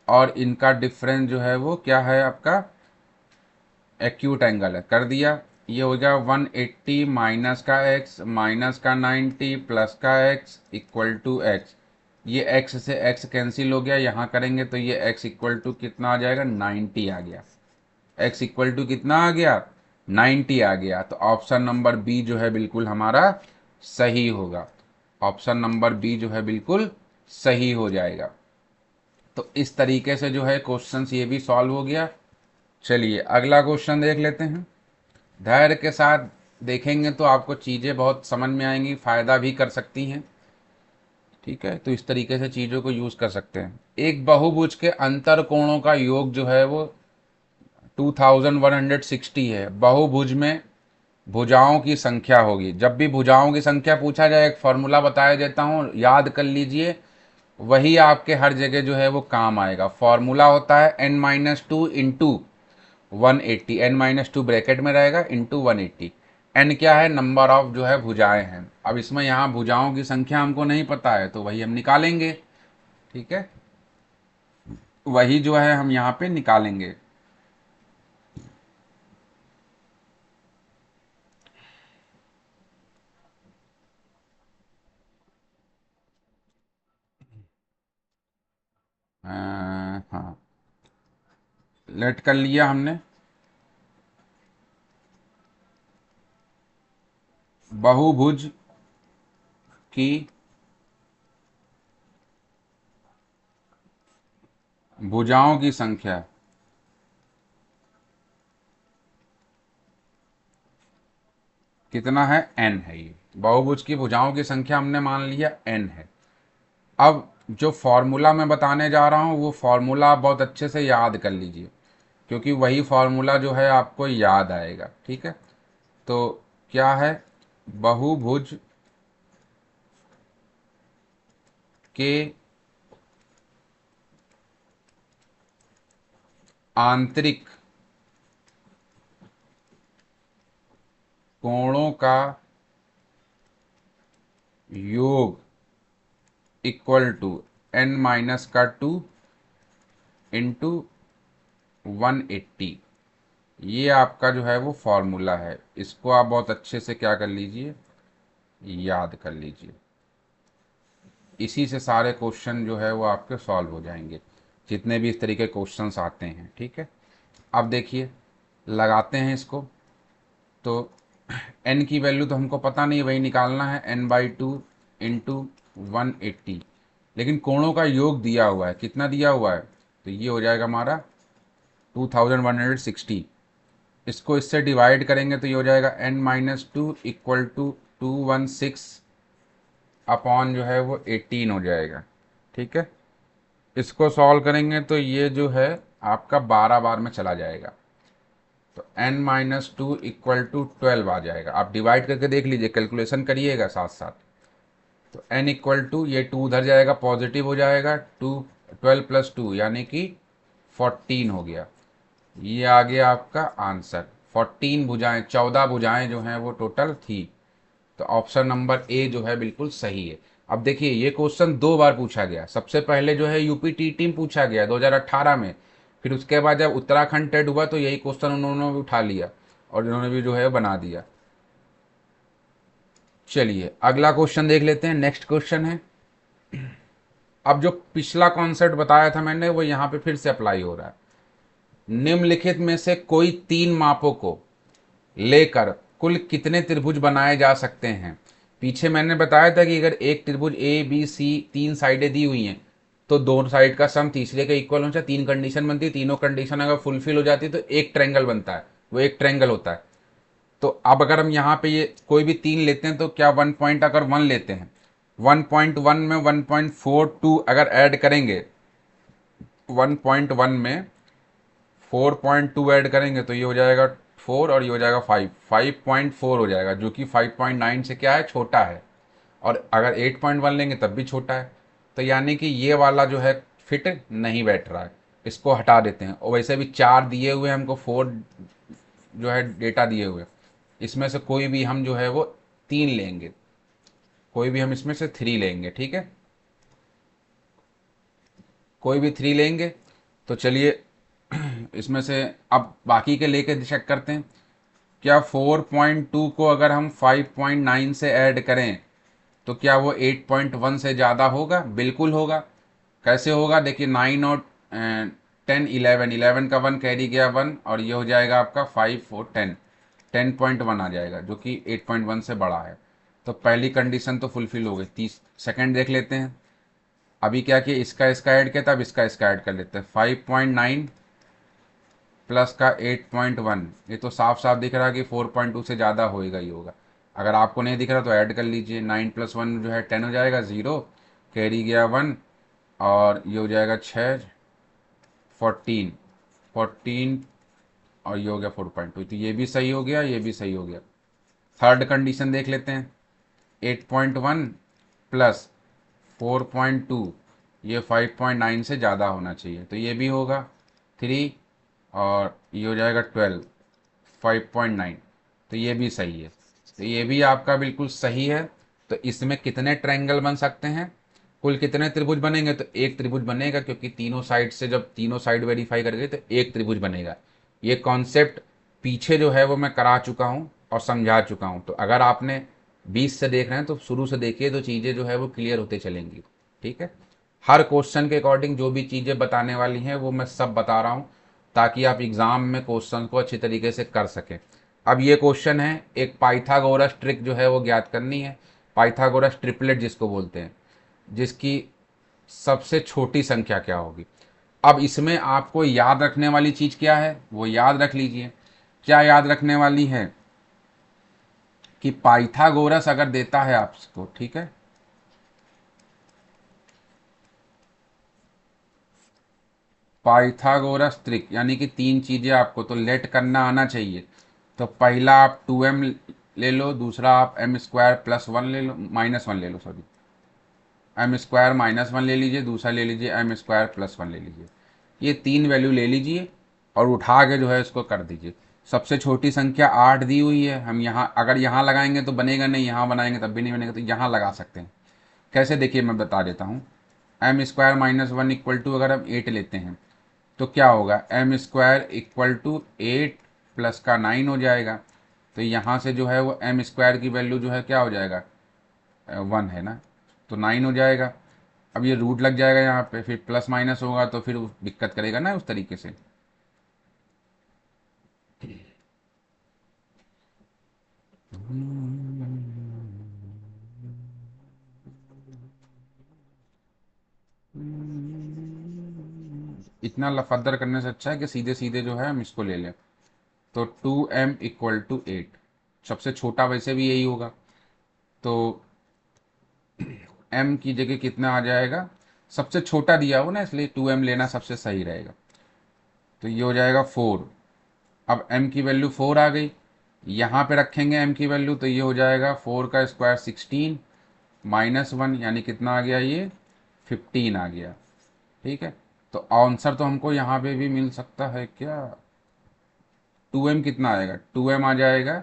और इनका डिफरेंस जो है वो क्या है आपका, एक्यूट एंगल है, कर दिया। ये हो गया 180 माइनस का x माइनस का 90 प्लस का x इक्वल टू x। ये x से x कैंसिल हो गया, यहाँ करेंगे तो ये x इक्वल टू कितना आ जाएगा, 90 आ गया। x इक्वल टू कितना आ गया, 90 आ गया। तो ऑप्शन नंबर बी जो है बिल्कुल हमारा सही होगा। ऑप्शन नंबर बी जो है बिल्कुल सही हो जाएगा। तो इस तरीके से जो है क्वेश्चंस ये भी सॉल्व हो गया। चलिए अगला क्वेश्चन देख लेते हैं। धैर्य के साथ देखेंगे तो आपको चीज़ें बहुत समझ में आएंगी, फ़ायदा भी कर सकती हैं, ठीक है। तो इस तरीके से चीज़ों को यूज़ कर सकते हैं। एक बहुभुज के अंतर कोणों का योग जो है वो 2160 है। बहुभुज में भुजाओं की संख्या होगी। जब भी भुजाओं की संख्या पूछा जाए, एक फॉर्मूला बताया देता हूँ, याद कर लीजिए, वही आपके हर जगह जो है वो काम आएगा। फॉर्मूला होता है n-2 इंटू 180, n-2 ब्रैकेट में रहेगा इंटू 180। n क्या है, नंबर ऑफ जो है भुजाएं हैं। अब इसमें यहाँ भुजाओं की संख्या हमको नहीं पता है, तो वही हम निकालेंगे, ठीक है। वही जो है हम यहाँ पे निकालेंगे। हाँ, लेट कर लिया हमने। बहुभुज की भुजाओं की संख्या कितना है, n है। ये बहुभुज की भुजाओं की संख्या हमने मान लिया n है। अब जो फॉर्मूला मैं बताने जा रहा हूँ वो फॉर्मूला आप बहुत अच्छे से याद कर लीजिए, क्योंकि वही फॉर्मूला जो है आपको याद आएगा, ठीक है। तो क्या है, बहुभुज के आंतरिक कोणों का योग इक्वल टू n-2 इंटू 180। ये आपका जो है वो फॉर्मूला है। इसको आप बहुत अच्छे से क्या कर लीजिए, याद कर लीजिए। इसी से सारे क्वेश्चन जो है वो आपके सॉल्व हो जाएंगे, जितने भी इस तरीके क्वेश्चंस आते हैं, ठीक है। अब देखिए लगाते हैं इसको। तो n की वैल्यू तो हमको पता नहीं, वही निकालना है, n/2 इंटू 180। लेकिन कोणों का योग दिया हुआ है, कितना दिया हुआ है, तो ये हो जाएगा हमारा 2160। इसको इससे डिवाइड करेंगे तो ये हो जाएगा n-2 इक्वल टू 216 अपॉन जो है वो 18 हो जाएगा, ठीक है। इसको सॉल्व करेंगे तो ये जो है आपका 12 बार में चला जाएगा, तो n-2 इक्वल टू 12 आ जाएगा। आप डिवाइड करके देख लीजिए, कैलकुलेशन करिएगा साथ साथ। तो n इक्वल टू, ये 2 उधर जाएगा, पॉजिटिव हो जाएगा, 12 प्लस 2 यानी कि 14 हो गया। ये आ गया आपका आंसर। 14 भुजाएं, 14 भुजाएं जो हैं वो टोटल थी। तो ऑप्शन नंबर ए जो है बिल्कुल सही है। अब देखिए ये क्वेश्चन दो बार पूछा गया। सबसे पहले जो है यूपी टी टीम पूछा गया 2018 में, फिर उसके बाद जब उत्तराखंड टेट हुआ तो यही क्वेश्चन उन्होंने भी उठा लिया और इन्होंने भी जो है बना दिया। चलिए अगला क्वेश्चन देख लेते हैं। नेक्स्ट क्वेश्चन है, अब जो पिछला कॉन्सेप्ट बताया था मैंने वो यहाँ पे फिर से अप्लाई हो रहा है। निम्नलिखित में से कोई तीन मापों को लेकर कुल कितने त्रिभुज बनाए जा सकते हैं। पीछे मैंने बताया था कि अगर एक त्रिभुज ए बी सी तीन साइडें दी हुई हैं तो दोनों साइड का सम तीसरे के इक्वल होना चाहिए। तीन कंडीशन बनती है, तीनों कंडीशन अगर फुलफिल हो जाती है तो एक ट्रायंगल बनता है, वो एक ट्रायंगल होता है। तो अब अगर हम यहाँ पे ये कोई भी तीन लेते हैं तो क्या 1 पॉइंट अगर 1 लेते हैं, 1.1 में 1.42 अगर ऐड करेंगे, 1.1 में 4.2 ऐड करेंगे तो ये हो जाएगा 4 और ये हो जाएगा 5.4 हो जाएगा, जो कि 5.9 से क्या है, छोटा है। और अगर 8.1 लेंगे तब भी छोटा है। तो यानी कि ये वाला जो है फिट नहीं बैठ रहा है, इसको हटा देते हैं। और वैसे भी 4 दिए हुए हमको, 4 जो है डेटा दिए हुए, इसमें से कोई भी हम जो है वो 3 लेंगे, कोई भी हम इसमें से 3 लेंगे, ठीक है, कोई भी 3 लेंगे। तो चलिए इसमें से अब बाकी के लेके चेक करते हैं। क्या 4.2 को अगर हम 5.9 से ऐड करें तो क्या वो 8.1 से ज़्यादा होगा? बिल्कुल होगा। कैसे होगा? देखिए 9 और 10, 11, 11 का 1 कैरी गया 1, और ये हो जाएगा आपका 5 और 10, 10.1 आ जाएगा, जो कि 8.1 से बड़ा है। तो पहली कंडीशन तो फुलफिल हो गई। 30 सेकेंड देख लेते हैं। अभी क्या किया, इसका ऐड किया था, अब इसका ऐड कर लेते हैं। 5.9 प्लस का 8.1, ये तो साफ साफ दिख रहा है कि 4.2 से ज़्यादा होएगा ही होगा। अगर आपको नहीं दिख रहा तो ऐड कर लीजिए। 9 + 1 जो है 10 हो जाएगा, 0 कैरी गया 1, और ये हो जाएगा 6, 14, 14, और ये हो गया 4.2। तो ये भी सही हो गया, ये भी सही हो गया। थर्ड कंडीशन देख लेते हैं। 8.1 प्लस 4.2, ये 5.9 से ज़्यादा होना चाहिए, तो ये भी होगा 3, और ये हो जाएगा 12, 5.9, तो ये भी सही है। तो ये भी आपका बिल्कुल सही है। तो इसमें कितने ट्रायंगल बन सकते हैं, कुल कितने त्रिभुज बनेंगे? तो एक त्रिभुज बनेगा, क्योंकि तीनों साइड से जब तीनों साइड वेरीफाई करेंगे तो एक त्रिभुज बनेगा। ये कॉन्सेप्ट पीछे जो है वो मैं करा चुका हूँ और समझा चुका हूँ। तो अगर आपने 20 से देख रहे हैं तो शुरू से देखिए, तो चीज़ें जो है वो क्लियर होते चलेंगी, ठीक है। हर क्वेश्चन के अकॉर्डिंग जो भी चीज़ें बताने वाली हैं वो मैं सब बता रहा हूँ, ताकि आप एग्ज़ाम में क्वेश्चन को अच्छी तरीके से कर सकें। अब ये क्वेश्चन है, एक पाइथागोरस ट्रिक जो है वो ज्ञात करनी है। पाइथागोरस ट्रिपलेट जिसको बोलते हैं, जिसकी सबसे छोटी संख्या क्या होगी। अब इसमें आपको याद रखने वाली चीज़ क्या है, वो याद रख लीजिए। क्या याद रखने वाली है कि पाइथागोरस अगर देता है आपको, ठीक है, पाइथागोरस ट्रिक यानी कि 3 चीज़ें आपको तो लेट करना आना चाहिए। तो पहला आप 2m ले लो, दूसरा आप m² + 1 ले लो, -1 ले लो, सॉरी, m² -1 ले लीजिए, दूसरा ले लीजिए m² + 1 ले लीजिए। ये 3 वैल्यू ले लीजिए और उठा के जो है इसको कर दीजिए। सबसे छोटी संख्या 8 दी हुई है, हम यहाँ अगर यहाँ लगाएंगे तो बनेगा नहीं, यहाँ बनाएंगे तब भी नहीं बनेगा, तो यहाँ लगा सकते हैं। कैसे, देखिए मैं बता देता हूँ। m² -1 = अगर हम 8 लेते हैं तो क्या होगा, m² = 8 प्लस का 9 हो जाएगा। तो यहाँ से जो है वो m² की वैल्यू जो है क्या हो जाएगा, 1 है ना, तो 9 हो जाएगा। अब ये रूट लग जाएगा यहाँ पे, फिर प्लस माइनस होगा तो फिर दिक्कत करेगा ना उस तरीके से। इतना लफदर करने से अच्छा है कि सीधे सीधे जो है हम इसको ले लें। तो 2m = 8, सबसे छोटा वैसे भी यही होगा, तो m की जगह कितना आ जाएगा, सबसे छोटा दिया हो ना, इसलिए 2m लेना सबसे सही रहेगा। तो ये हो जाएगा 4। अब m की वैल्यू 4 आ गई, यहाँ पे रखेंगे m की वैल्यू, तो ये हो जाएगा 4 का स्क्वायर 16 -1, यानी कितना आ गया, ये 15 आ गया, ठीक है। तो आंसर तो हमको यहाँ पे भी मिल सकता है क्या, 2m कितना आएगा, 2m आ जाएगा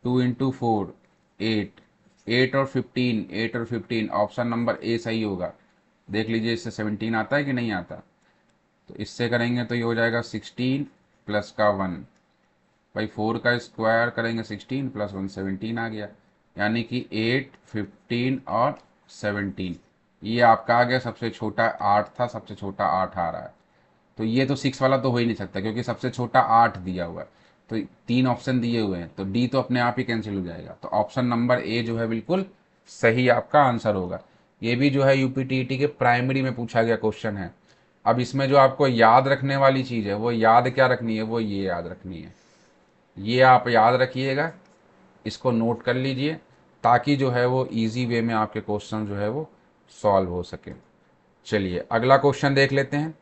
2 × 4, 8, 8 और 15, 8 और 15, ऑप्शन नंबर ए सही होगा। देख लीजिए इससे 17 आता है कि नहीं आता। तो इससे करेंगे तो ये हो जाएगा 16 प्लस का 1, भाई 4 का स्क्वायर करेंगे 16 + 1, 17 आ गया। यानी कि 8, 15 और 17, ये आपका आ गया। सबसे छोटा 8 था, सबसे छोटा 8 आ रहा है। तो ये तो 6 वाला तो हो ही नहीं सकता, क्योंकि सबसे छोटा 8 दिया हुआ है। तो 3 ऑप्शन दिए हुए हैं, तो डी तो अपने आप ही कैंसिल हो जाएगा। तो ऑप्शन नंबर ए जो है बिल्कुल सही आपका आंसर होगा। ये भी जो है यूपीटीईटी के प्राइमरी में पूछा गया क्वेश्चन है। अब इसमें जो आपको याद रखने वाली चीज़ है वो याद क्या रखनी है, वो ये याद रखनी है। ये आप याद रखिएगा, इसको नोट कर लीजिए, ताकि जो है वो इजी वे में आपके क्वेश्चन जो है वो सॉल्व हो सके। चलिए अगला क्वेश्चन देख लेते हैं।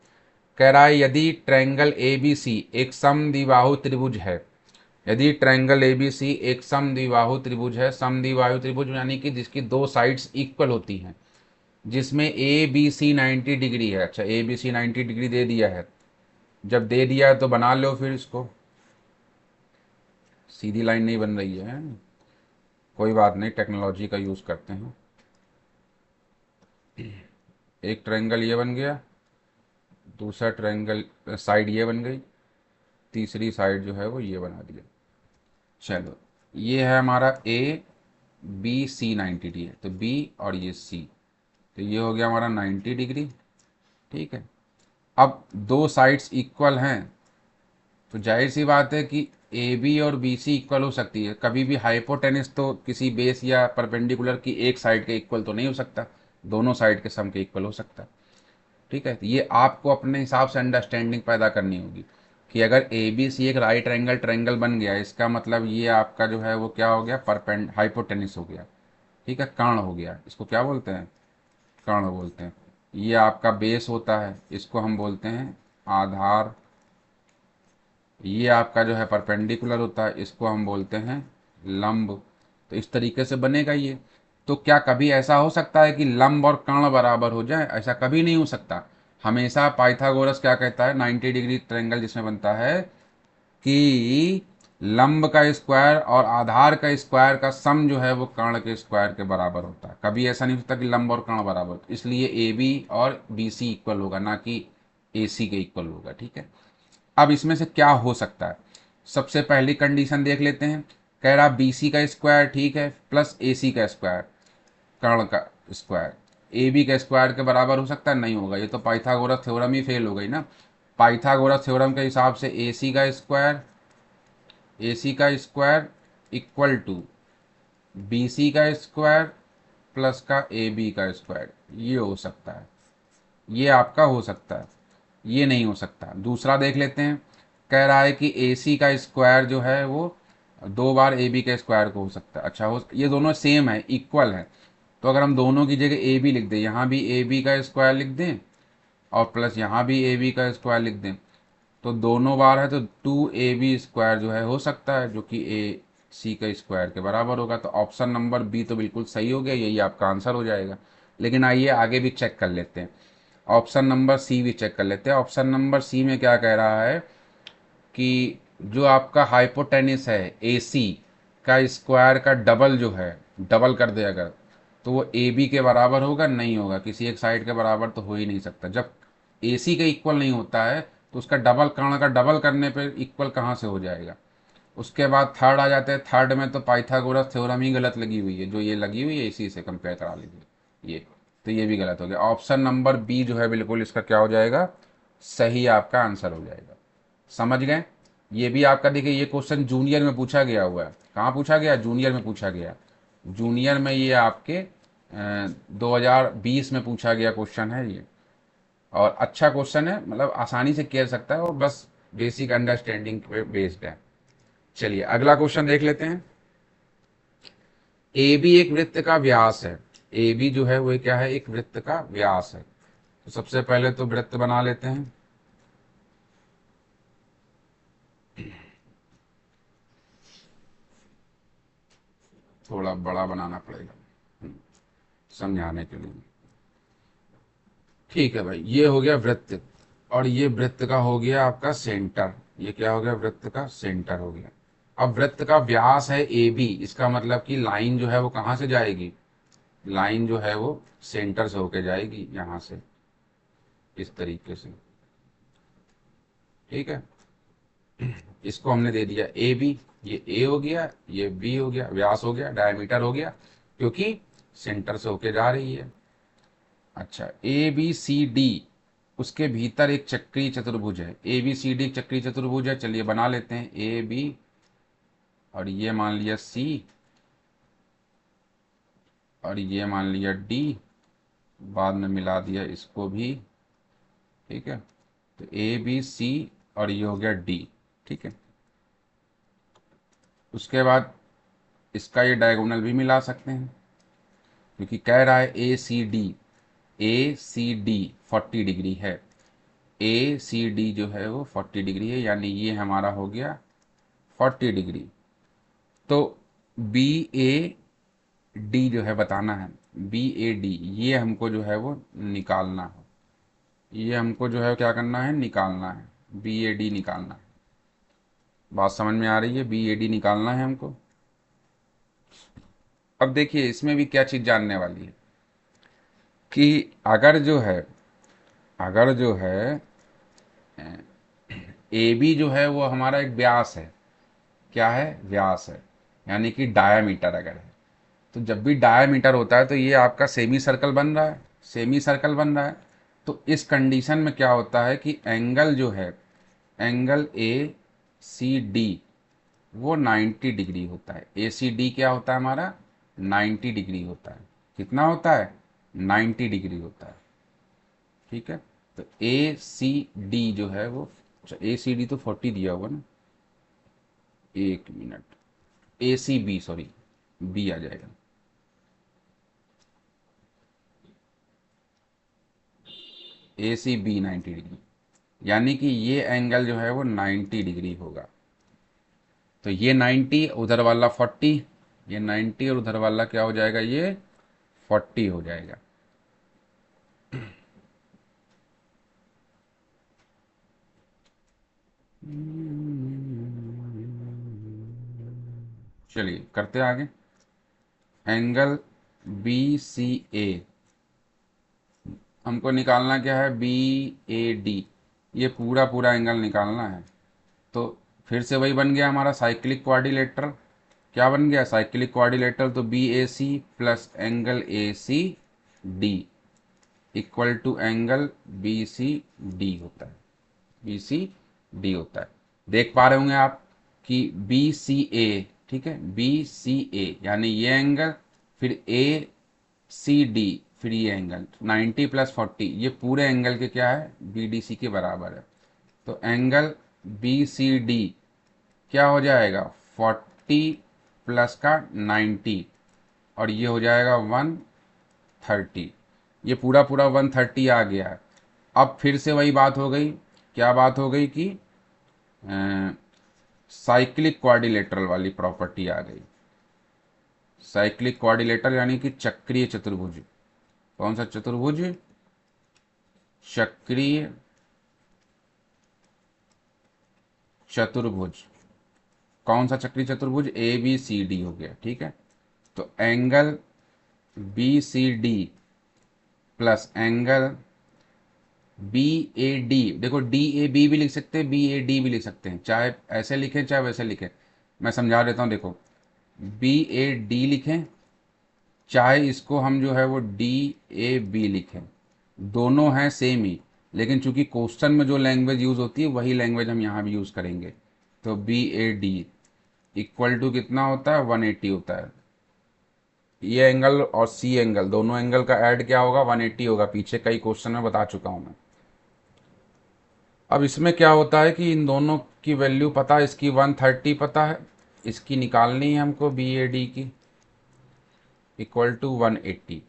कह रहा है यदि ट्रायंगल ए बी सी एक समद्विबाहु त्रिभुज है, यदि ट्रायंगल ए बी सी एक समद्विबाहु त्रिभुज है, समद्विबाहु त्रिभुज यानी कि जिसकी दो साइड्स इक्वल होती हैं, जिसमें ए बी सी 90 डिग्री है। अच्छा ए बी सी 90 डिग्री दे दिया है, जब दे दिया है तो बना लो फिर इसको। सीधी लाइन नहीं बन रही है, कोई बात नहीं, टेक्नोलॉजी का यूज़ करते हैं। एक ट्रायंगल ये बन गया, दूसरा ट्रायंगल साइड ये बन गई, तीसरी साइड जो है वो ये बना दिया। चलो ये है हमारा ए बी सी 90 डिग्री है, तो बी और ये सी, तो ये हो गया हमारा 90 डिग्री। ठीक है, अब दो साइड्स इक्वल हैं, तो जाहिर सी बात है कि ए बी और बी सी इक्वल हो सकती है। कभी भी हाइपोटेनिस तो किसी बेस या परपेंडिकुलर की एक साइड के इक्वल तो नहीं हो सकता, दोनों साइड के सम के इक्वल हो सकता है। ठीक है, तो ये आपको अपने हिसाब से अंडरस्टैंडिंग पैदा करनी होगी कि अगर ए बी सी एक राइट एंगल ट्रायंगल बन गया, इसका मतलब ये आपका जो है वो क्या हो गया, परपेंड हाइपोटेनिस हो गया। ठीक है, कर्ण हो गया, इसको क्या बोलते हैं, कर्ण बोलते हैं। ये आपका बेस होता है, इसको हम बोलते हैं आधार। ये आपका जो है परपेंडिकुलर होता है, इसको हम बोलते हैं लंब। तो इस तरीके से बनेगा ये। तो क्या कभी ऐसा हो सकता है कि लंब और कर्ण बराबर हो जाए? ऐसा कभी नहीं हो सकता। हमेशा पाइथागोरस क्या कहता है, 90 डिग्री ट्रायंगल जिसमें बनता है कि लंब का स्क्वायर और आधार का स्क्वायर का सम जो है वो कर्ण के स्क्वायर के बराबर होता है। कभी ऐसा नहीं होता कि लंब और कर्ण बराबर, इसलिए ए बी और बी सी इक्वल होगा, ना कि ए सी के इक्वल होगा। ठीक है, अब इसमें से क्या हो सकता है, सबसे पहली कंडीशन देख लेते हैं। कह रहा बी सी का स्क्वायर, ठीक है, प्लस ए सी का स्क्वायर, कर्ण का स्क्वायर ए बी के स्क्वायर के बराबर हो सकता है? नहीं होगा, ये तो पाइथागोरस थ्योरम ही फेल हो गई ना। पाइथागोरस थ्योरम के हिसाब से ए सी का स्क्वायर, ए सी का square equal to B C का स्क्वायर प्लस का ए बी का स्क्वायर, ये हो सकता है, ये आपका हो सकता है। ये नहीं हो सकता। दूसरा देख लेते हैं। कह रहा है कि ए सी का स्क्वायर जो है वो दो बार ए बी के स्क्वायर को हो सकता है। अच्छा, हो ये दोनों सेम है, इक्वल है, तो अगर हम दोनों की जगह ए बी लिख दें, यहाँ भी ए बी का स्क्वायर लिख दें और प्लस यहाँ भी ए बी का स्क्वायर लिख दें, तो दोनों बार है तो 2ab स्क्वायर जो है हो सकता है, जो कि ए सी का स्क्वायर के बराबर होगा। तो ऑप्शन नंबर बी तो बिल्कुल सही हो गया, यही आपका आंसर हो जाएगा। लेकिन आइए आगे भी चेक कर लेते हैं, ऑप्शन नंबर सी भी चेक कर लेते हैं। ऑप्शन नंबर सी में क्या कह रहा है कि जो आपका हाइपोटेनिस है ए सी का स्क्वायर का डबल जो है, डबल कर दे अगर, तो वो ए बी के बराबर होगा? नहीं होगा, किसी एक साइड के बराबर तो हो ही नहीं सकता। जब ए सी के इक्वल नहीं होता है तो उसका डबल, कर्ण का डबल करने पे इक्वल कहाँ से हो जाएगा। उसके बाद थर्ड आ जाते हैं। थर्ड में तो पाइथागोरस थ्योरम ही गलत लगी हुई है, जो ये लगी हुई है इसी से कंपेयर करा लीजिए ये, तो ये भी गलत हो गया। ऑप्शन नंबर बी जो है बिल्कुल इसका क्या हो जाएगा, सही आपका आंसर हो जाएगा। समझ गए? ये भी आपका देखिए, ये क्वेश्चन जूनियर में पूछा गया हुआ है। कहाँ पूछा गया? जूनियर में पूछा गया। जूनियर में ये आपके 2020 में पूछा गया क्वेश्चन है ये, और अच्छा क्वेश्चन है, मतलब आसानी से कर सकता है, और बस बेसिक अंडरस्टैंडिंग पे बेस्ड है। चलिए अगला क्वेश्चन देख लेते हैं। ए बी एक वृत्त का व्यास है। ए बी जो है वो क्या है, एक वृत्त का व्यास है। तो सबसे पहले तो वृत्त बना लेते हैं। थोड़ा बड़ा बनाना पड़ेगा समझाने के लिए। ठीक है भाई, ये हो गया वृत्त, और ये वृत्त का हो गया आपका सेंटर। ये क्या हो गया, वृत्त का सेंटर हो गया। अब वृत्त का व्यास है ए बी, इसका मतलब कि लाइन जो है वो कहाँ से जाएगी, लाइन जो है वो सेंटर से होके जाएगी यहाँ से, इस तरीके से। ठीक है, इसको हमने दे दिया ए बी, ये ए हो गया, ये बी हो गया, व्यास हो गया, डायमीटर हो गया, क्योंकि सेंटर से होके जा रही है। अच्छा, ए बी सी डी, उसके भीतर एक चक्रीय चतुर्भुज है। ए बी सी डी एक चक्रीय चतुर्भुज है, चलिए बना लेते हैं। ए बी और ये मान लिया सी, और ये मान लिया डी, बाद में मिला दिया इसको भी, ठीक है। तो ए बी सी और ये हो गया डी, ठीक है। उसके बाद इसका ये डायगोनल भी मिला सकते हैं, क्योंकि कह रहा है ए सी डी 40 डिग्री है। ए सी डी जो है वो 40 डिग्री है, यानी ये हमारा हो गया 40 डिग्री। तो बी ए डी जो है बताना है, बी ए डी ये हमको जो है वो निकालना है। ये हमको जो है क्या करना है, निकालना है, बी ए डी निकालना है। बात समझ में आ रही है, बी ए डी निकालना है हमको। अब देखिए इसमें भी क्या चीज़ जानने वाली है कि अगर जो है ए बी जो है वो हमारा एक व्यास है। क्या है, व्यास है, यानी कि डायामीटर अगर है। तो जब भी डायामीटर होता है तो ये आपका सेमी सर्कल बन रहा है, सेमी सर्कल बन रहा है। तो इस कंडीशन में क्या होता है कि एंगल जो है, एंगल ए सी डी वो 90 डिग्री होता है। ए सी डी क्या होता है हमारा, 90 डिग्री होता है। कितना होता है, 90 डिग्री होता है, ठीक है। तो ए सी डी जो है वो, ए सी डी तो 40 दिया हुआ ना, 1 मिनट, ए सी बी, सॉरी, बी आ जाएगा। ए सी बी 90 डिग्री, यानी कि ये एंगल जो है वो 90 डिग्री होगा। तो ये 90, उधर वाला 40, ये 90 और उधर वाला क्या हो जाएगा, ये 40 हो जाएगा। चलिए करते हैं आगे। एंगल बी सी ए हमको निकालना क्या है, बी ए डी, ये पूरा पूरा एंगल निकालना है। तो फिर से वही बन गया हमारा साइक्लिक क्वाड्रिलेटरल। क्या बन गया, साइक्लिक क्वाड्रिलेटरल। तो B A C plus angle A C D equal to angle B C D होता है, बी सी डी होता है। देख पा रहे होंगे आप कि बी सी ए, ठीक है, बी सी ए यानी ये एंगल, फिर ए सी डी, फिर ये एंगल 90 प्लस 40, ये पूरे एंगल के क्या है, बी डी सी के बराबर है। तो एंगल बी सी डी क्या हो जाएगा, 40 प्लस का 90, और ये हो जाएगा 130। ये पूरा पूरा 130 आ गया है। अब फिर से वही बात हो गई, क्या बात हो गई कि साइक्लिक क्वाड्रिलेटरल वाली प्रॉपर्टी आ गई। साइक्लिक क्वाड्रिलेटरल यानी कि चक्रीय चतुर्भुज। कौन सा चतुर्भुज, चक्रीय चतुर्भुज। कौन सा चक्रीय चतुर्भुज, ए बी सी डी हो गया, ठीक है। तो angle B C D plus angle B A D, देखो डी ए बी भी लिख सकते हैं, बी ए डी भी लिख सकते हैं, चाहे ऐसे लिखें चाहे वैसे लिखें। मैं समझा देता हूँ, देखो बी ए डी लिखें, चाहे इसको हम जो है वो डी ए बी लिखें, दोनों हैं सेम ही। लेकिन चूंकि क्वेश्चन में जो लैंग्वेज यूज़ होती है वही लैंग्वेज हम यहाँ भी यूज़ करेंगे। तो B A D equal to कितना होता है, 180 होता है। ये एंगल और सी एंगल, दोनों एंगल का ऐड क्या होगा, 180 होगा। पीछे कई क्वेश्चन में बता चुका हूँ मैं। अब इसमें क्या होता है कि इन दोनों की वैल्यू पता है, इसकी 130 पता है, इसकी निकालनी है हमको बी ए डी की, इक्वल टू 180।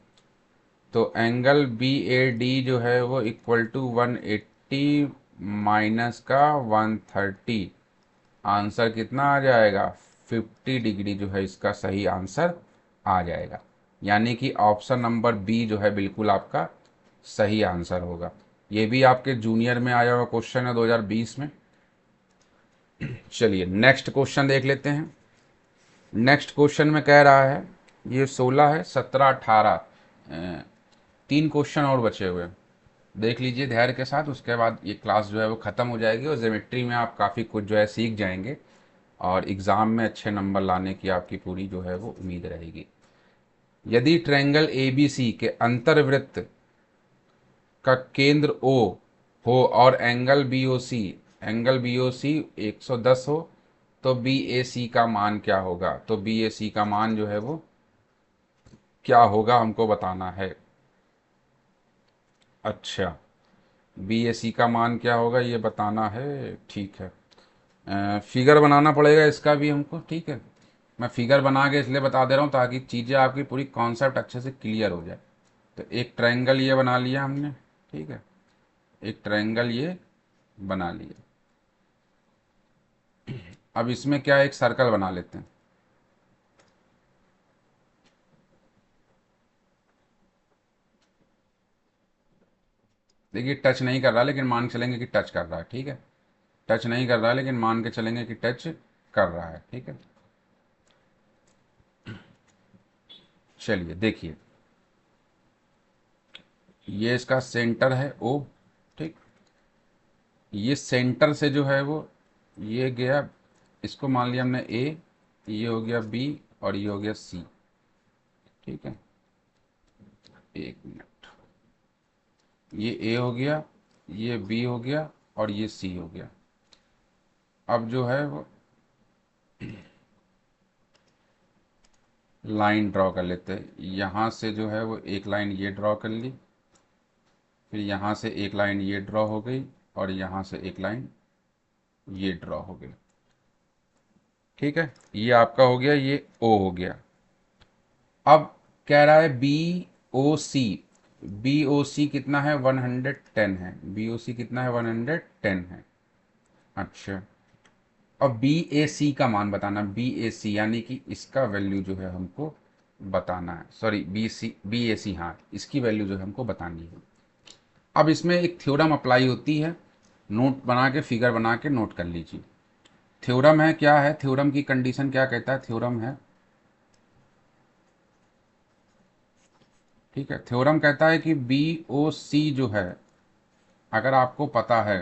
तो एंगल बी ए डी जो है वो इक्वल टू 180 माइनस का 130, आंसर कितना आ जाएगा, 50 डिग्री जो है इसका सही आंसर आ जाएगा। यानी कि ऑप्शन नंबर बी जो है बिल्कुल आपका सही आंसर होगा। ये भी आपके जूनियर में आया हुआ क्वेश्चन है 2020 में। चलिए नेक्स्ट क्वेश्चन देख लेते हैं। नेक्स्ट क्वेश्चन में कह रहा है, ये 16 है, 17, 18, 3 क्वेश्चन और बचे हुए हैं। देख लीजिए धैर्य के साथ, उसके बाद ये क्लास जो है वो ख़त्म हो जाएगी और ज्योमेट्री में आप काफ़ी कुछ जो है सीख जाएंगे और एग्ज़ाम में अच्छे नंबर लाने की आपकी पूरी जो है वो उम्मीद रहेगी। यदि ट्रायंगल ए बी सी के अंतर्वृत्त का केंद्र O हो और एंगल बी ओ सी 110 हो, तो बी ए सी का मान क्या होगा। तो बी ए सी का मान जो है वो क्या होगा हमको बताना है। अच्छा, बी ए सी का मान क्या होगा ये बताना है, ठीक है। फिगर बनाना पड़ेगा इसका भी हमको, ठीक है। मैं फिगर बना के इसलिए बता दे रहा हूँ ताकि चीज़ें आपकी पूरी कॉन्सेप्ट अच्छे से क्लियर हो जाए। तो एक ट्रायंगल ये बना लिया हमने, ठीक है, एक ट्रायंगल ये बना लिया। अब इसमें क्या, एक सर्कल बना लेते हैं। देखिए टच नहीं कर रहा लेकिन मान के चलेंगे कि टच कर रहा है, ठीक है। टच नहीं कर रहा है लेकिन मान के चलेंगे कि टच कर रहा है, ठीक है। चलिए देखिए, ये इसका सेंटर है ओ, ठीक। ये सेंटर से जो है वो ये गया, इसको मान लिया हमने ए, ये हो गया बी और ये हो गया सी, ठीक है। एक मिनट, ये ए हो गया, ये बी हो गया और ये सी हो गया। अब जो है वो लाइन ड्रॉ कर लेते हैं। यहाँ से जो है वो एक लाइन ये ड्रॉ कर ली, फिर यहाँ से एक लाइन ये ड्रॉ हो गई और यहाँ से एक लाइन ये ड्रॉ हो गई, ठीक है। ये आपका हो गया, ये ओ हो गया। अब कह रहा है बी ओ सी, बी ओ सी कितना है, 110 है। बी ओ सी कितना है, 110 है। अच्छा, अब बी ए सी का मान बताना, बी ए सी यानी कि इसका वैल्यू जो है हमको बताना है, सॉरी बी ए सी, हाँ, इसकी वैल्यू जो है हमको बतानी है। अब इसमें एक थ्योरम अप्लाई होती है, नोट बना के फिगर बना के नोट कर लीजिए। थ्योरम है, क्या है थ्योरम की कंडीशन, क्या कहता है थ्योरम है, ठीक है। थ्योरम कहता है कि बी ओ सी जो है, अगर आपको पता है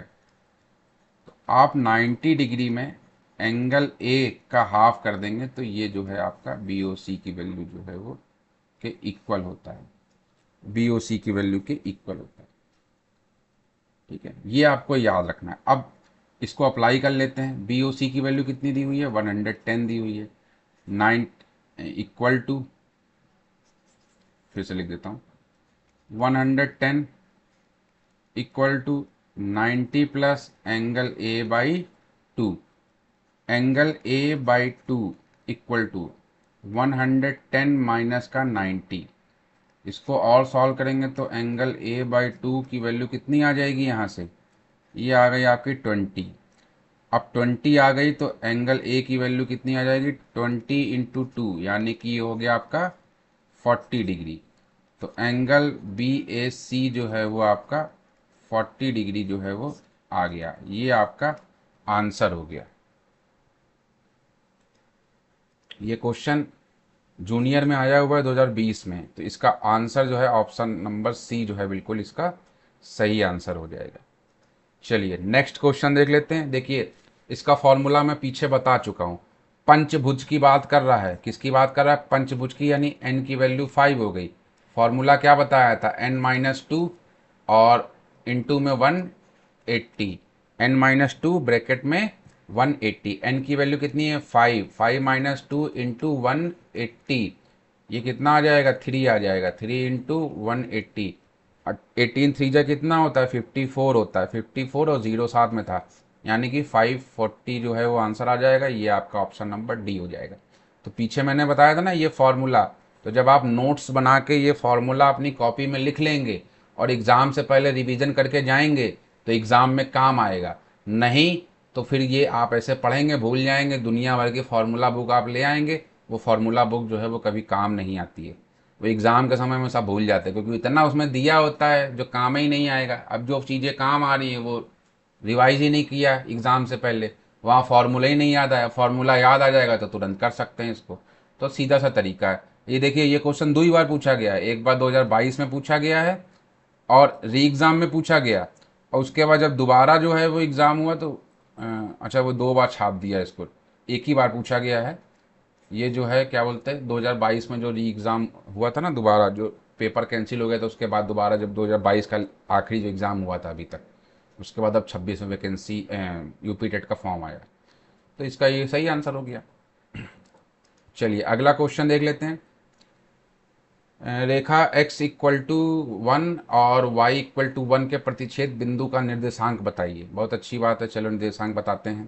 तो आप 90 डिग्री में एंगल ए का हाफ कर देंगे तो ये जो है आपका बी ओ सी की वैल्यू जो है वो के इक्वल होता है, बी ओ सी की वैल्यू के इक्वल होता है, ठीक है। ये आपको याद रखना है। अब इसको अप्लाई कर लेते हैं। बी ओ सी की वैल्यू कितनी दी हुई है, 110 दी हुई है। 9 इक्वल टू, फिर से लिख देता हूँ, 110 equal to 90 plus angle A by 2, angle A by 2 equal to 110 minus का 90। इसको और सॉल्व करेंगे तो एंगल ए बाई 2 की वैल्यू कितनी आ जाएगी, यहाँ से ये आ गई आपकी 20। अब 20 आ गई तो एंगल ए की वैल्यू कितनी आ जाएगी, 20 इंटू 2 यानी कि ये हो गया आपका 40 डिग्री। तो एंगल बी ए सी जो है वो आपका 40 डिग्री जो है वो आ गया। ये आपका आंसर हो गया। ये क्वेश्चन जूनियर में आया हुआ है 2020 में, तो इसका आंसर जो है ऑप्शन नंबर सी जो है बिल्कुल इसका सही आंसर हो जाएगा। चलिए नेक्स्ट क्वेश्चन देख लेते हैं। देखिए इसका फॉर्मूला मैं पीछे बता चुका हूँ। पंचभुज की बात कर रहा है, किसकी बात कर रहा है, पंचभुज की, यानी एन की वैल्यू 5 हो गई। फॉर्मूला क्या बताया था, n-2 और इंटू में 180, n-2 ब्रैकेट में 180। एन की वैल्यू कितनी है, 5, 5 माइनस 2 इंटू 180, ये कितना आ जाएगा, 3 आ जाएगा, 3 इंटू 180। 18 थ्री जा कितना होता है, 54 होता है, 54 और जीरो साथ में था, यानी कि 540 जो है वो आंसर आ जाएगा। ये आपका ऑप्शन नंबर डी हो जाएगा। तो पीछे मैंने बताया था ना ये फॉर्मूला, तो जब आप नोट्स बना के ये फॉर्मूला अपनी कॉपी में लिख लेंगे और एग्ज़ाम से पहले रिवीजन करके जाएंगे तो एग्ज़ाम में काम आएगा। नहीं तो फिर ये आप ऐसे पढ़ेंगे भूल जाएंगे, दुनिया भर की फार्मूला बुक आप ले आएंगे, वो फार्मूला बुक जो है वो कभी काम नहीं आती है। वो एग्ज़ाम के समय में सब भूल जाते हैं क्योंकि इतना उसमें दिया होता है जो काम ही नहीं आएगा। अब जो चीज़ें काम आ रही हैं वो रिवाइज ही नहीं किया एग्ज़ाम से पहले, वहाँ फार्मूला ही नहीं याद आया। फार्मूला याद आ जाएगा तो तुरंत कर सकते हैं इसको। तो सीधा सा तरीका है। ये देखिए ये क्वेश्चन 2 बार पूछा गया है, एक बार 2022 में पूछा गया है और री एग्ज़ाम में पूछा गया, और उसके बाद जब दोबारा जो है वो एग्ज़ाम हुआ तो अच्छा वो 2 बार छाप दिया इसको, एक ही बार पूछा गया है। ये जो है क्या बोलते हैं 2022 में जो री एग्ज़ाम हुआ था ना, दोबारा जो पेपर कैंसिल हो गया था उसके बाद दोबारा जब 2022 का आखिरी जो एग्ज़ाम हुआ था अभी तक, उसके बाद अब 26 में वैकेंसी यूपी टेट का फॉर्म आया, तो इसका ये सही आंसर हो गया। चलिए अगला क्वेश्चन देख लेते हैं। रेखा x इक्वल टू 1 और y इक्वल टू 1 के प्रतिच्छेद बिंदु का निर्देशांक बताइए। बहुत अच्छी बात है, चलो निर्देशांक बताते हैं।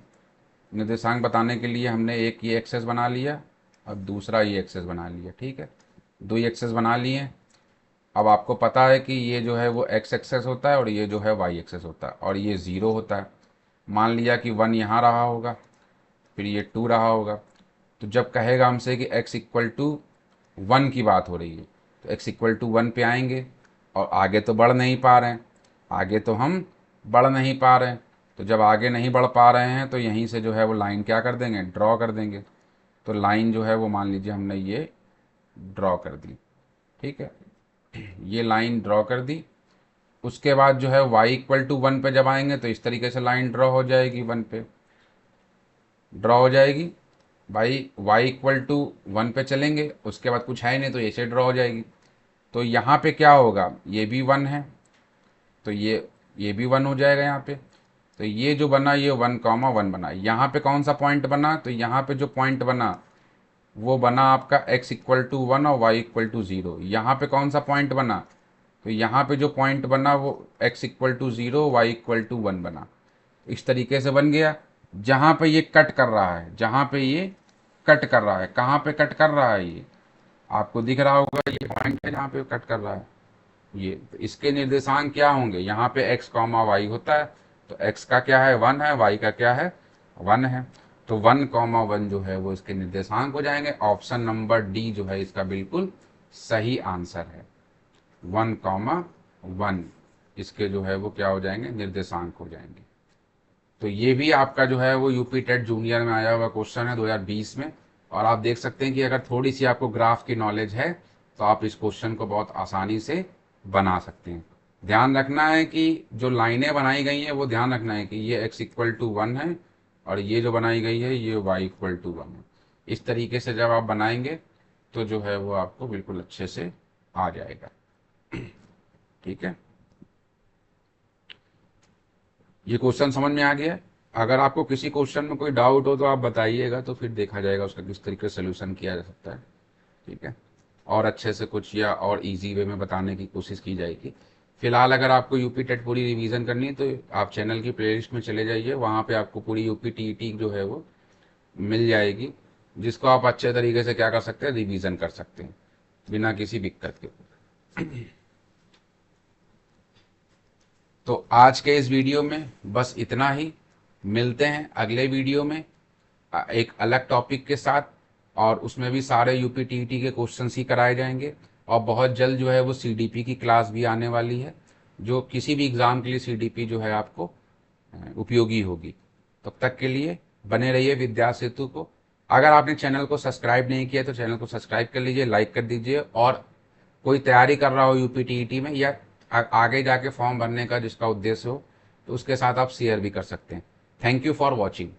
निर्देशांक बताने के लिए हमने एक ये एक्सेस बना लिया और दूसरा ये एक्सेस बना लिया, ठीक है। दो एक्सेस बना लिए। अब आपको पता है कि ये जो है वो x एक्सेस होता है और ये जो है y एक्सेस होता है और ये 0 होता है। मान लिया कि 1 यहाँ रहा होगा, फिर ये 2 रहा होगा। तो जब कहेगा हमसे कि x इक्वल टू 1 की बात हो रही है तो x इक्वल टू 1 पे आएंगे और आगे तो बढ़ नहीं पा रहे हैं, आगे तो हम बढ़ नहीं पा रहे हैं। तो जब आगे नहीं बढ़ पा रहे हैं तो यहीं से जो है वो लाइन क्या कर देंगे, ड्रॉ कर देंगे। तो लाइन जो है वो मान लीजिए हमने ये ड्रॉ कर दी, ठीक है। ये लाइन ड्रॉ कर दी। उसके बाद जो है y इक्वल टू 1 पे जब आएंगे तो इस तरीके से लाइन ड्रॉ हो जाएगी, 1 पे ड्रॉ हो जाएगी। भाई y इक्वल टू 1 पे चलेंगे, उसके बाद कुछ है नहीं तो ऐसे ड्रॉ हो जाएगी। तो यहाँ पे क्या होगा, ये भी 1 है तो ये भी 1 हो जाएगा यहाँ पे। तो ये जो बना ये 1,1 बना। यहाँ पे कौन सा पॉइंट बना, तो यहाँ पे जो पॉइंट बना वो बना आपका x इक्वल टू 1 और y इक्वल टू 0। यहाँ पे कौन सा पॉइंट बना, तो यहाँ पे जो पॉइंट बना वो x equal to 0 y equal to 1 बना। इस तरीके से बन गया। जहाँ पे ये कट कर रहा है, जहाँ पे ये कट कर रहा है, कहाँ पे कट कर रहा है, ये आपको दिख रहा होगा, ये पॉइंट है जहाँ पे कट कर रहा है। ये तो इसके निर्देशांक क्या होंगे, यहाँ पे x कॉमा वाई होता है तो x का क्या है 1 है, y का क्या है 1 है। तो 1,1 जो है वो इसके निर्देशांक हो जाएंगे। ऑप्शन नंबर डी जो है इसका बिल्कुल सही आंसर है। 1,1 इसके जो है वो क्या हो जाएंगे, निर्देशांक हो जाएंगे। तो ये भी आपका जो है वो यूपी टेट जूनियर में आया हुआ क्वेश्चन है 2020 में। और आप देख सकते हैं कि अगर थोड़ी सी आपको ग्राफ की नॉलेज है तो आप इस क्वेश्चन को बहुत आसानी से बना सकते हैं। ध्यान रखना है कि जो लाइनें बनाई गई हैं वो ध्यान रखना है कि ये x इक्वल टू 1 है और ये जो बनाई गई है ये y इक्वल टू 1 है। इस तरीके से जब आप बनाएंगे तो जो है वो आपको बिल्कुल अच्छे से आ जाएगा, ठीक है। ये क्वेश्चन समझ में आ गया है? अगर आपको किसी क्वेश्चन में कोई डाउट हो तो आप बताइएगा, तो फिर देखा जाएगा उसका किस तरीके से सोल्यूशन किया जा सकता है, ठीक है। और अच्छे से कुछ या और इजी वे में बताने की कोशिश की जाएगी। फिलहाल अगर आपको यूपी टेट पूरी रिवीजन करनी है तो आप चैनल की प्लेलिस्ट में चले जाइए, वहाँ पे आपको पूरी यूपी टीईटी जो है वो मिल जाएगी, जिसको आप अच्छे तरीके से क्या कर सकते हैं, रिवीजन कर सकते हैं बिना किसी दिक्कत के। तो आज के इस वीडियो में बस इतना ही। मिलते हैं अगले वीडियो में एक अलग टॉपिक के साथ, और उसमें भी सारे यूपी टीईटी के क्वेश्चंस ही कराए जाएंगे। और बहुत जल्द जो है वो सीडीपी की क्लास भी आने वाली है, जो किसी भी एग्ज़ाम के लिए सीडीपी जो है आपको उपयोगी होगी। तब तक के लिए बने रहिए विद्या सेतु को। अगर आपने चैनल को सब्सक्राइब नहीं किया तो चैनल को सब्सक्राइब कर लीजिए, लाइक कर दीजिए। और कोई तैयारी कर रहा हो यूपी टीईटी में या आगे जाके फॉर्म भरने का जिसका उद्देश्य हो तो उसके साथ आप शेयर भी कर सकते हैं। Thank you for watching.